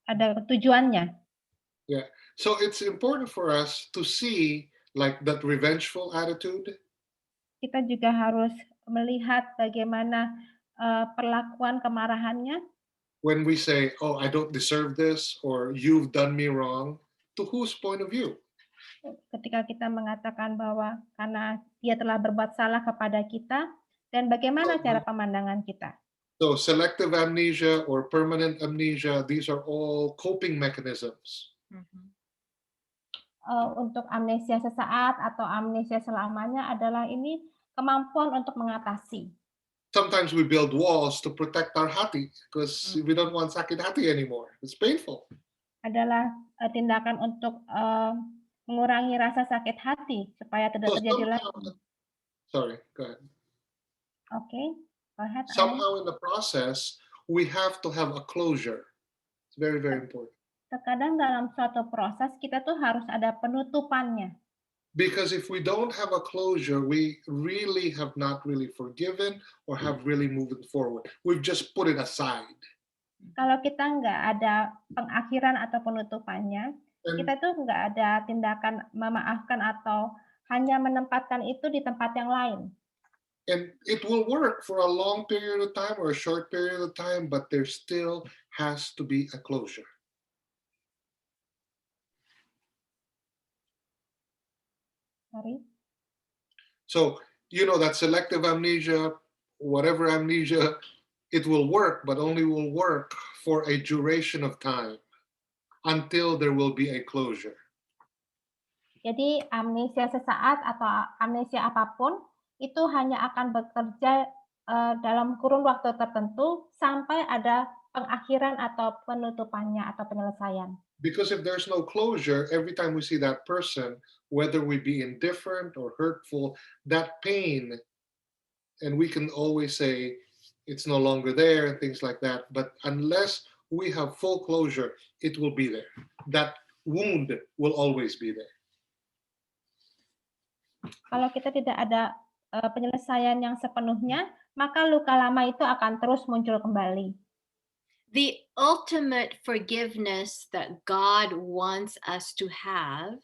ada tujuannya. Yeah. So it's important for us to see like that revengeful attitude. Kita juga harus melihat bagaimana perlakuan kemarahannya. When we say, oh, I don't deserve this, or you've done me wrong, to whose point of view? Ketika kita mengatakan bahwa karena dia telah berbuat salah kepada kita, dan bagaimana cara pemandangan kita. So selective amnesia or permanent amnesia, these are all coping mechanisms. Untuk amnesia sesaat atau amnesia selamanya adalah ini kemampuan untuk mengatasi. Sometimes we build walls to protect our hati because we don't want sakit hati anymore. It's painful. Adalah tindakan untuk mengurangi rasa sakit hati supaya tidak terjadi lagi. Sorry, go ahead. Okay, go ahead. Somehow in the process, we have to have a closure. It's very, very important. Terkadang dalam suatu proses kita tuh harus ada penutupannya. Because if we don't have a closure, we really have not really forgiven or have really moved forward. We've just put it aside. Kalau kita nggak ada pengakhiran atau penutupannya, kita tuh nggak ada tindakan memaafkan atau hanya menempatkan itu di tempat yang lain. And it will work for a long period of time or a short period of time, but there still has to be a closure. Sorry. So, you know, that selective amnesia, whatever amnesia, it will work, but only will work for a duration of time until there will be a closure. Jadi amnesia sesaat atau amnesia apapun itu hanya akan bekerja dalam kurun waktu tertentu sampai ada pengakhiran atau penutupannya atau penyelesaian. Because if there's no closure, every time we see that person, whether we be indifferent or hurtful, that pain, and we can always say it's no longer there and things like that, but unless we have full closure, it will be there. That wound will always be there. Kalau kita tidak ada penyelesaian yang sepenuhnya, maka luka lama itu akan terus muncul kembali. The ultimate forgiveness that God wants us to have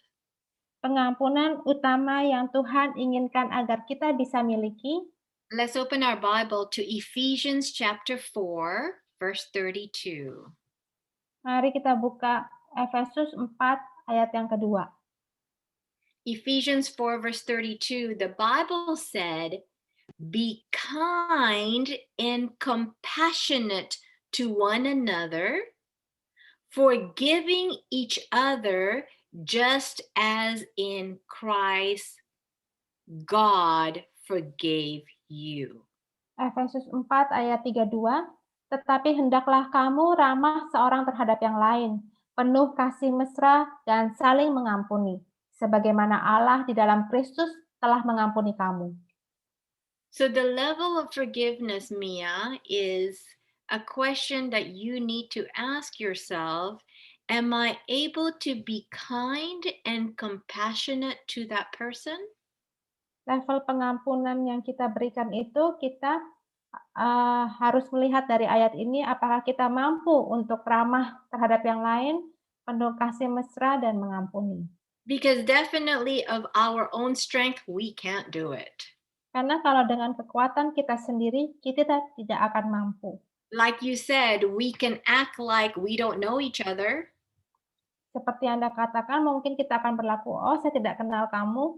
Pengampunan utama yang Tuhan inginkan agar kita bisa miliki. Let's open our Bible to Ephesians chapter 4, verse 32. Mari kita buka Efesus 4 ayat yang kedua. Ephesians 4, verse 32, the Bible said, "Be kind and compassionate to one another, forgiving each other just as in Christ God forgave you." Efesus 4 ayat 32, tetapi hendaklah kamu ramah seorang terhadap yang lain, penuh kasih mesra dan saling mengampuni, sebagaimana Allah di dalam Kristus telah mengampuni kamu. So the level of forgiveness, Mia, is a question that you need to ask yourself. Am I able to be kind and compassionate to that person? Level pengampunan yang kita berikan itu kita harus melihat dari ayat ini apakah kita mampu untuk ramah terhadap yang lain, penuh kasih mesra dan mengampuni. Because definitely of our own strength, we can't do it. Karena kalau dengan kekuatan kita sendiri, kita tidak akan mampu. Like you said, we can act like we don't know each other. Seperti Anda katakan, mungkin kita akan berlaku, oh saya tidak kenal kamu.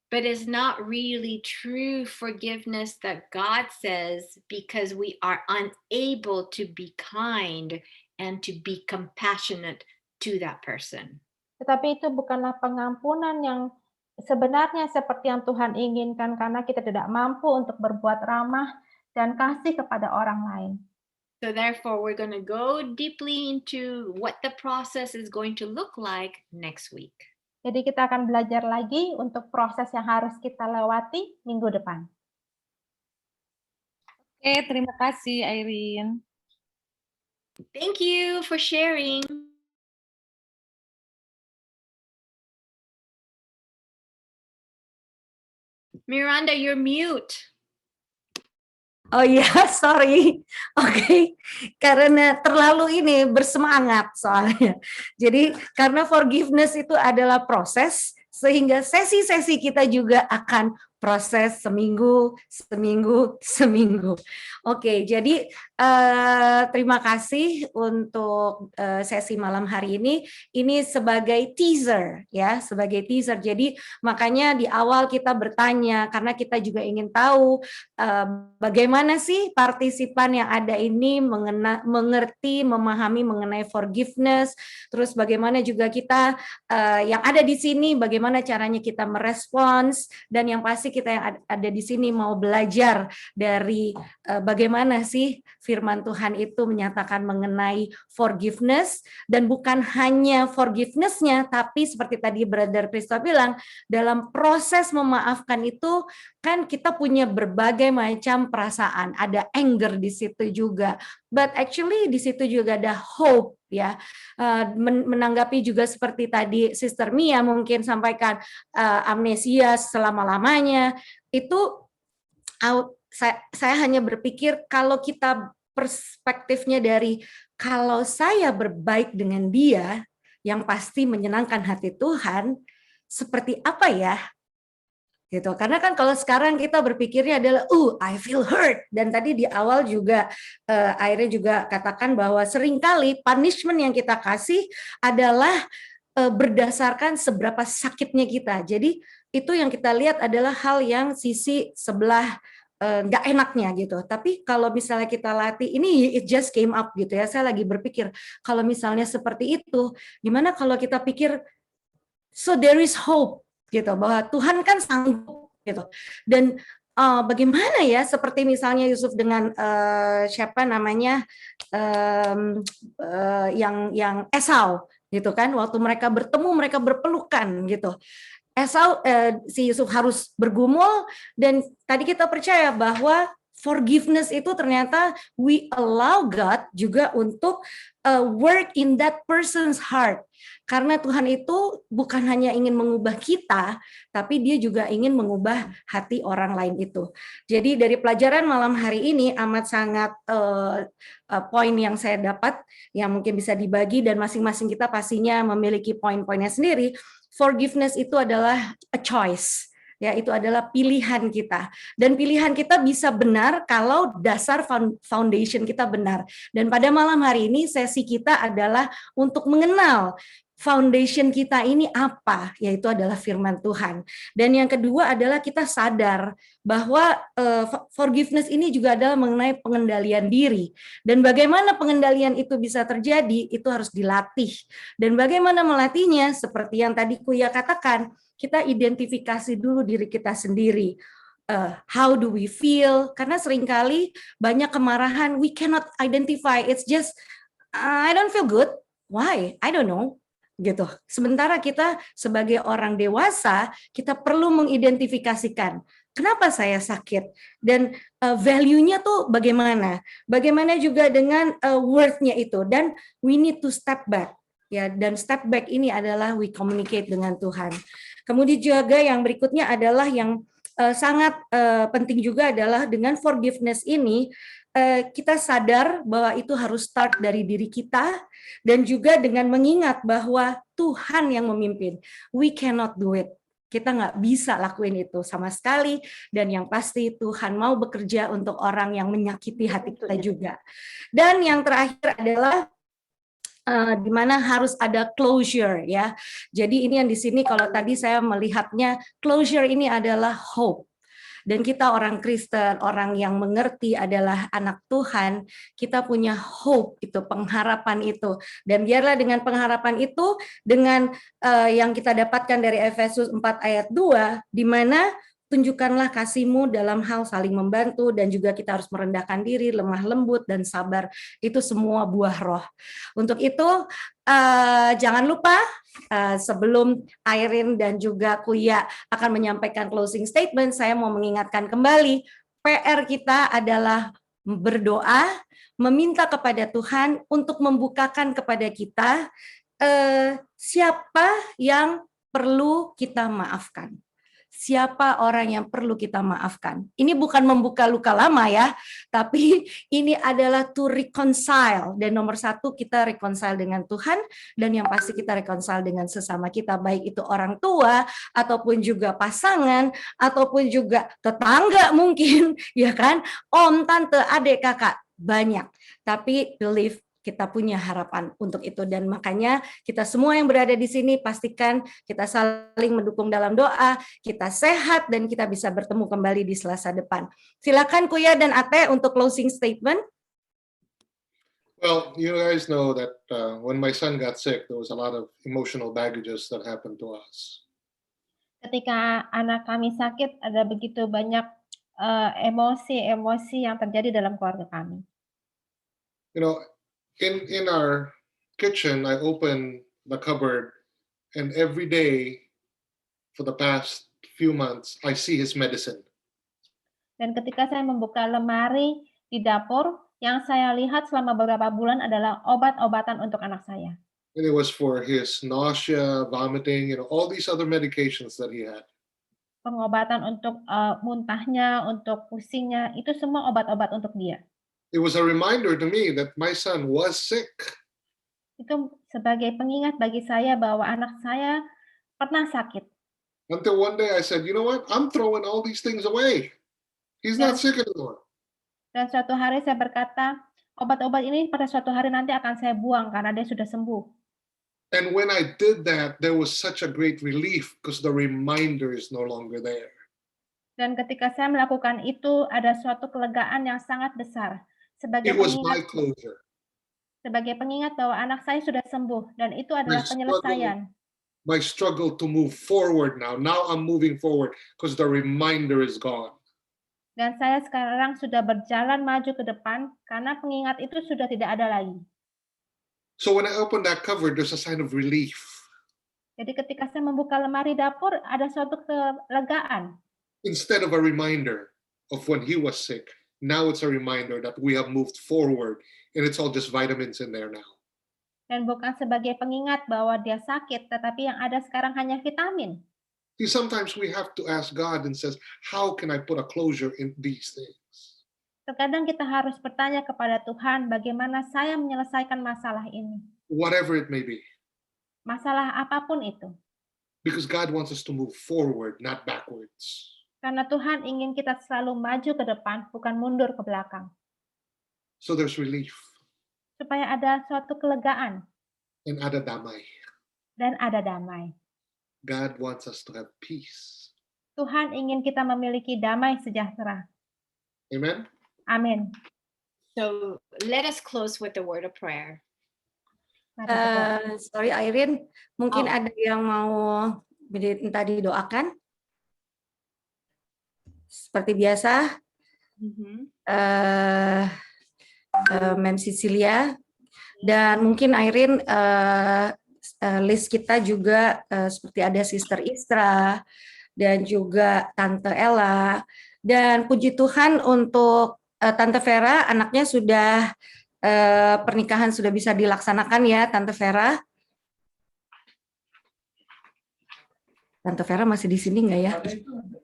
But it's not really true forgiveness that God says, because we are unable to be kind and to be compassionate to that person. Tetapi itu bukanlah pengampunan yang sebenarnya seperti yang Tuhan inginkan, karena kita tidak mampu untuk berbuat ramah dan kasih kepada orang lain. So therefore, we're going to go deeply into what the process is going to look like next week. Jadi kita akan belajar lagi untuk proses yang harus kita lewati minggu depan. Oke, terima kasih Irene. Thank you for sharing. Miranda, you're mute. Oh iya, sorry. Oke, karena terlalu ini bersemangat soalnya. Jadi karena forgiveness itu adalah proses, sehingga sesi-sesi kita juga akan proses seminggu. Oke, jadi terima kasih untuk sesi malam hari ini. Ini sebagai teaser ya, sebagai teaser. Jadi makanya di awal kita bertanya karena kita juga ingin tahu bagaimana sih partisipan yang ada ini mengerti, memahami mengenai forgiveness. Terus bagaimana juga kita yang ada di sini, bagaimana caranya kita merespons, dan yang pasti kita yang ada di sini mau belajar dari bagaimana sih firman Tuhan itu menyatakan mengenai forgiveness, dan bukan hanya forgiveness-nya, tapi seperti tadi Brother Christo bilang, dalam proses memaafkan itu kan kita punya berbagai macam perasaan, ada anger di situ juga, but actually di situ juga ada hope ya. Menanggapi juga seperti tadi Sister Mia mungkin sampaikan amnesia selama-lamanya, itu saya hanya berpikir kalau kita perspektifnya dari kalau saya berbaik dengan dia yang pasti menyenangkan hati Tuhan, seperti apa ya? Gitu. Karena kan kalau sekarang kita berpikirnya adalah I feel hurt, dan tadi di awal juga akhirnya juga katakan bahwa seringkali punishment yang kita kasih adalah berdasarkan seberapa sakitnya kita. Jadi itu yang kita lihat adalah hal yang sisi sebelah nggak enaknya gitu. Tapi kalau misalnya kita latih, ini it just came up gitu ya. Saya lagi berpikir kalau misalnya seperti itu, gimana kalau kita pikir so there is hope gitu, bahwa Tuhan kan sanggup gitu. Dan bagaimana ya, seperti misalnya Yusuf dengan siapa namanya yang Esau gitu kan, waktu mereka bertemu mereka berpelukan gitu. Esau si Yusuf harus bergumul, dan tadi kita percaya bahwa forgiveness itu ternyata we allow God juga untuk work in that person's heart. Karena Tuhan itu bukan hanya ingin mengubah kita, tapi dia juga ingin mengubah hati orang lain itu. Jadi dari pelajaran malam hari ini amat sangat poin yang saya dapat, yang mungkin bisa dibagi, dan masing-masing kita pastinya memiliki poin-poinnya sendiri. Forgiveness itu adalah a choice. Ya, itu adalah pilihan kita. Dan pilihan kita bisa benar kalau dasar foundation kita benar. Dan pada malam hari ini sesi kita adalah untuk mengenal foundation kita ini apa, yaitu adalah firman Tuhan. Dan yang kedua adalah kita sadar bahwa forgiveness ini juga adalah mengenai pengendalian diri. Dan bagaimana pengendalian itu bisa terjadi, itu harus dilatih. Dan bagaimana melatihnya, seperti yang tadi Kuya katakan, kita identifikasi dulu diri kita sendiri. How do we feel? Karena seringkali banyak kemarahan, we cannot identify. It's just, I don't feel good. Why? I don't know. Gitu. Sementara kita sebagai orang dewasa, kita perlu mengidentifikasikan kenapa saya sakit, dan value-nya tuh bagaimana. Bagaimana juga dengan worth-nya itu, dan we need to step back. Ya, dan step back ini adalah we communicate dengan Tuhan. Kemudian juga yang berikutnya adalah yang sangat penting juga adalah dengan forgiveness ini, kita sadar bahwa itu harus start dari diri kita, dan juga dengan mengingat bahwa Tuhan yang memimpin. We cannot do it. Kita nggak bisa lakuin itu sama sekali, dan yang pasti Tuhan mau bekerja untuk orang yang menyakiti hati kita juga. Dan yang terakhir adalah di mana harus ada closure ya. Jadi ini yang di sini kalau tadi saya melihatnya closure ini adalah hope. Dan kita orang Kristen, orang yang mengerti adalah anak Tuhan, kita punya hope itu, pengharapan itu. Dan biarlah dengan pengharapan itu, dengan yang kita dapatkan dari Efesus 4 ayat 2, di mana tunjukkanlah kasih-Mu dalam hal saling membantu, dan juga kita harus merendahkan diri, lemah lembut, dan sabar. Itu semua buah roh. Untuk itu, jangan lupa sebelum Irene dan juga Kuya akan menyampaikan closing statement, saya mau mengingatkan kembali, PR kita adalah berdoa, meminta kepada Tuhan untuk membukakan kepada kita siapa yang perlu kita maafkan. Siapa orang yang perlu kita maafkan. Ini bukan membuka luka lama ya, tapi ini adalah to reconcile. Dan nomor satu, kita reconcile dengan Tuhan, dan yang pasti kita reconcile dengan sesama kita, baik itu orang tua, ataupun juga pasangan, ataupun juga tetangga mungkin, ya kan, om, tante, adik, kakak, banyak. Tapi believe, kita punya harapan untuk itu, dan makanya kita semua yang berada di sini pastikan kita saling mendukung dalam doa, kita sehat, dan kita bisa bertemu kembali di Selasa depan. Silakan Kuya dan Ate untuk closing statement. Well, you guys know that when my son got sick, there was a lot of emotional baggages that happened to us. Ketika anak kami sakit, ada begitu banyak emosi-emosi yang terjadi dalam keluarga kami. You know, in our kitchen, I open the cupboard, and every day for the past few months, I see his medicine. Dan ketika saya membuka lemari di dapur, yang saya lihat selama beberapa bulan adalah obat-obatan untuk anak saya. And it was for his nausea, vomiting, you know, all these other medications that he had. Pengobatan untuk muntahnya, untuk pusingnya, itu semua obat-obat untuk dia. It was a reminder to me that my son was sick. Itu sebagai pengingat bagi saya bahwa anak saya pernah sakit. Until one day I said, you know what? I'm throwing all these things away. He's not sick anymore. Dan suatu hari saya berkata, obat-obat ini pada suatu hari nanti akan saya buang karena dia sudah sembuh. And when I did that, there was such a great relief because the reminder is no longer there. Dan ketika saya melakukan itu, ada suatu kelegaan yang sangat besar. It was my closure. Sebagai pengingat bahwa anak saya sudah sembuh, dan itu adalah penyelesaian. My struggle to move forward now. Now I'm moving forward because the reminder is gone. Dan saya sekarang sudah berjalan maju ke depan, karena pengingat itu sudah tidak ada lagi. So when I opened that cover, there's a sign of relief. Jadi ketika saya membuka lemari dapur, ada suatu kelegaan. Instead of a reminder of when he was sick, now it's a reminder that we have moved forward and it's all just vitamins in there now. Dan bukan sebagai pengingat bahwa dia sakit, tetapi yang ada sekarang hanya vitamin. See, sometimes we have to ask God and says, how can I put a closure in these things? Terkadang kita harus bertanya kepada Tuhan, bagaimana saya menyelesaikan masalah ini. Whatever it may be. Masalah apapun itu. Because God wants us to move forward, not backwards. Karena Tuhan ingin kita selalu maju ke depan, bukan mundur ke belakang. So there's relief. Supaya ada suatu kelegaan. And ada damai. Dan ada damai. God wants us to have peace. Tuhan ingin kita memiliki damai sejahtera. Amen. Amin. So let us close with the word of prayer. Sorry Irene, mungkin ada yang mau minta didoakan? Seperti biasa, Mem Cecilia, dan mungkin Irene, list kita juga seperti ada Sister Istra, dan juga Tante Ella, dan puji Tuhan untuk Tante Vera, anaknya sudah pernikahan sudah bisa dilaksanakan ya, Tante Vera. Tante Vera masih di sini nggak ya?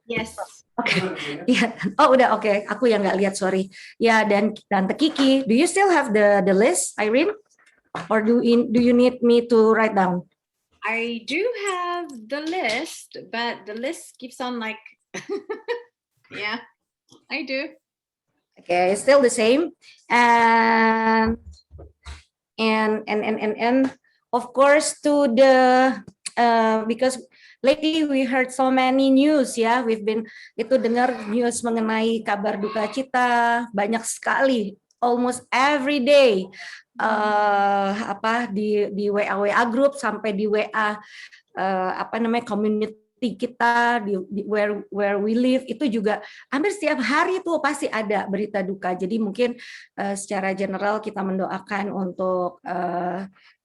Yes. Oke. Ya. Oh udah oke. Aku yang nggak lihat, sorry. Ya, dan Tante Kiki, do you still have the list, Irene? Or do you need me to write down? I do have the list, but the list keeps on like, yeah, I do. Okay, still the same. And of course to the because lately we heard so many news ya, we've been dengar news mengenai kabar duka cita banyak sekali, almost every day, di WA group sampai di WA community kita di where we live, itu juga hampir setiap hari tuh pasti ada berita duka. Jadi mungkin secara general kita mendoakan untuk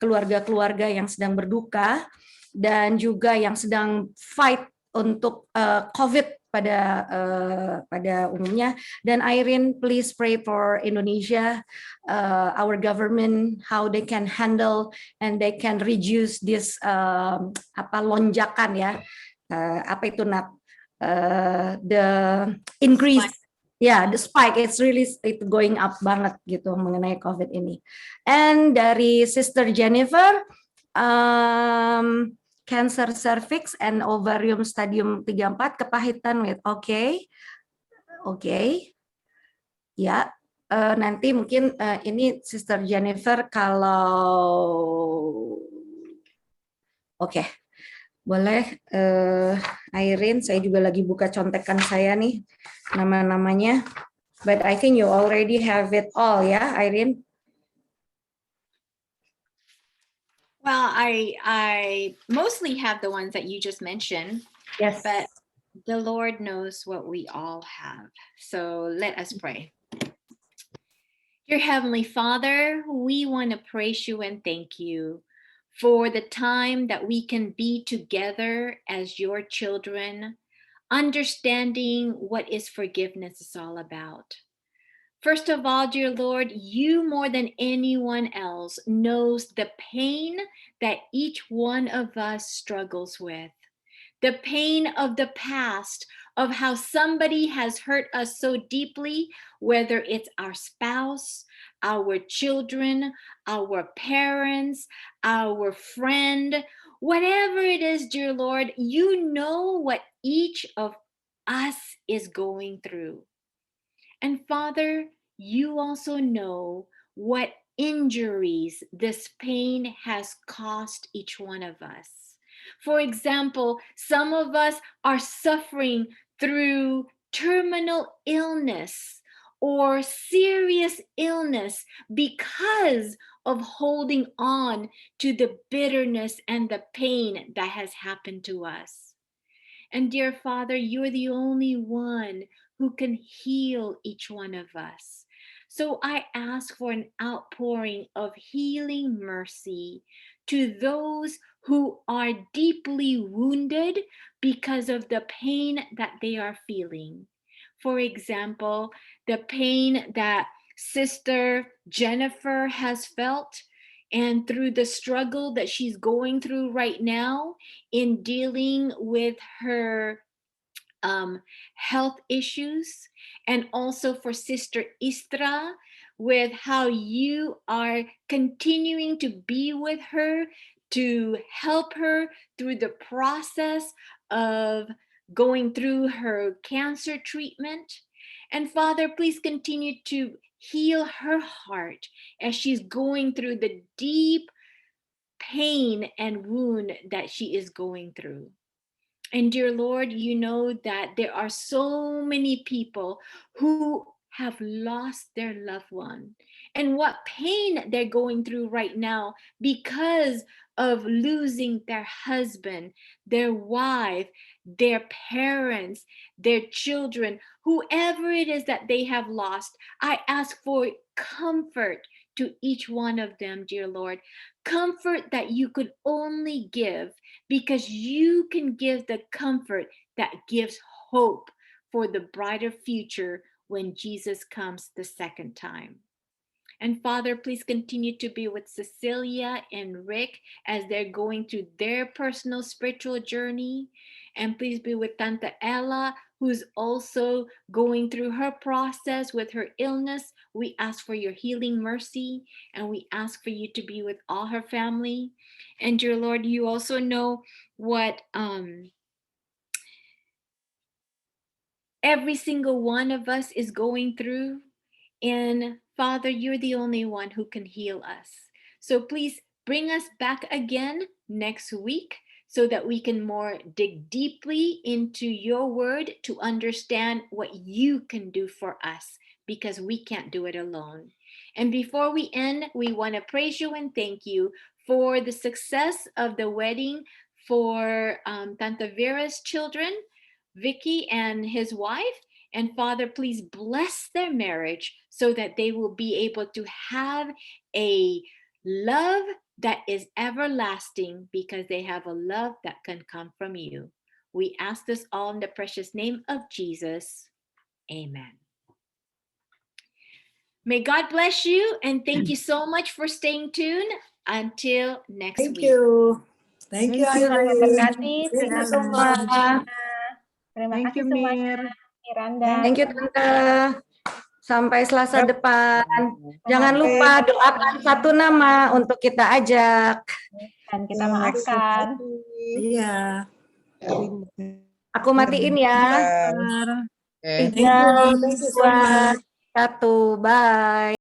keluarga-keluarga yang sedang berduka dan juga yang sedang fight untuk COVID pada umumnya. Dan Irene, please pray for Indonesia, our government, how they can handle and they can reduce this lonjakan ya, the increase. Ya, the spike, it's going up banget gitu mengenai COVID ini. And dari Sister Jennifer, cancer cervix and ovarium stadium 3-4, kepahitan with, oke. Ya, nanti mungkin ini Sister Jennifer kalau oke. Boleh, Irene, saya juga lagi buka contekan saya nih, nama-namanya. But I think you already have it all ya, Irene? Well, I mostly have the ones that you just mentioned. Yes. But the Lord knows what we all have. So let us pray. Dear Heavenly Father, we want to praise you and thank you for the time that we can be together as your children, understanding what is forgiveness is all about. First of all, dear Lord, you more than anyone else knows the pain that each one of us struggles with. The pain of the past, of how somebody has hurt us so deeply, whether it's our spouse, our children, our parents, our friend, whatever it is, dear Lord, you know what each of us is going through. And Father, you also know what injuries this pain has caused each one of us. For example, some of us are suffering through terminal illness or serious illness because of holding on to the bitterness and the pain that has happened to us. And dear Father, you're the only one who can heal each one of us. So I ask for an outpouring of healing mercy to those who are deeply wounded because of the pain that they are feeling. For example, the pain that Sister Jennifer has felt, and through the struggle that she's going through right now in dealing with her health issues, and also for Sister Istra with how you are continuing to be with her to help her through the process of going through her cancer treatment. And Father, please continue to heal her heart as she's going through the deep pain and wound that she is going through. And dear Lord, you know that there are so many people who have lost their loved one, and what pain they're going through right now because of losing their husband, their wife, their parents, their children, whoever it is that they have lost. I ask for comfort to each one of them, dear Lord. Comfort that you could only give, because you can give the comfort that gives hope for the brighter future when Jesus comes the second time. And Father, please continue to be with Cecilia and Rick as they're going through their personal spiritual journey. And please be with Tanta Ella, who's also going through her process with her illness. We ask for your healing mercy, and we ask for you to be with all her family. And dear Lord, you also know what every single one of us is going through. And Father, you're the only one who can heal us. So please bring us back again next week so that we can more dig deeply into your word to understand what you can do for us, because we can't do it alone. And before we end, we want to praise you and thank you for the success of the wedding for Tanta Vera's children, Vicky and his wife. And Father, please bless their marriage so that they will be able to have a love that is everlasting, because they have a love that can come from you. We ask this all in the precious name of Jesus. Amen. May God bless you, and thank you so much for staying tuned. Until next week. Thank you. Thank you, Tuhan Irene. memberkati. Thank you Terima so kasih. much. Terima Thank kasih you, semuanya. Mir. Miranda. Thank you, Tante. Sampai Selasa depan. Jangan Oke. lupa doakan satu nama untuk kita ajak. Dan kita maafkan. Iya. Aku matiin ya. Thank you. 3, Thank you so much. 2, 1, bye.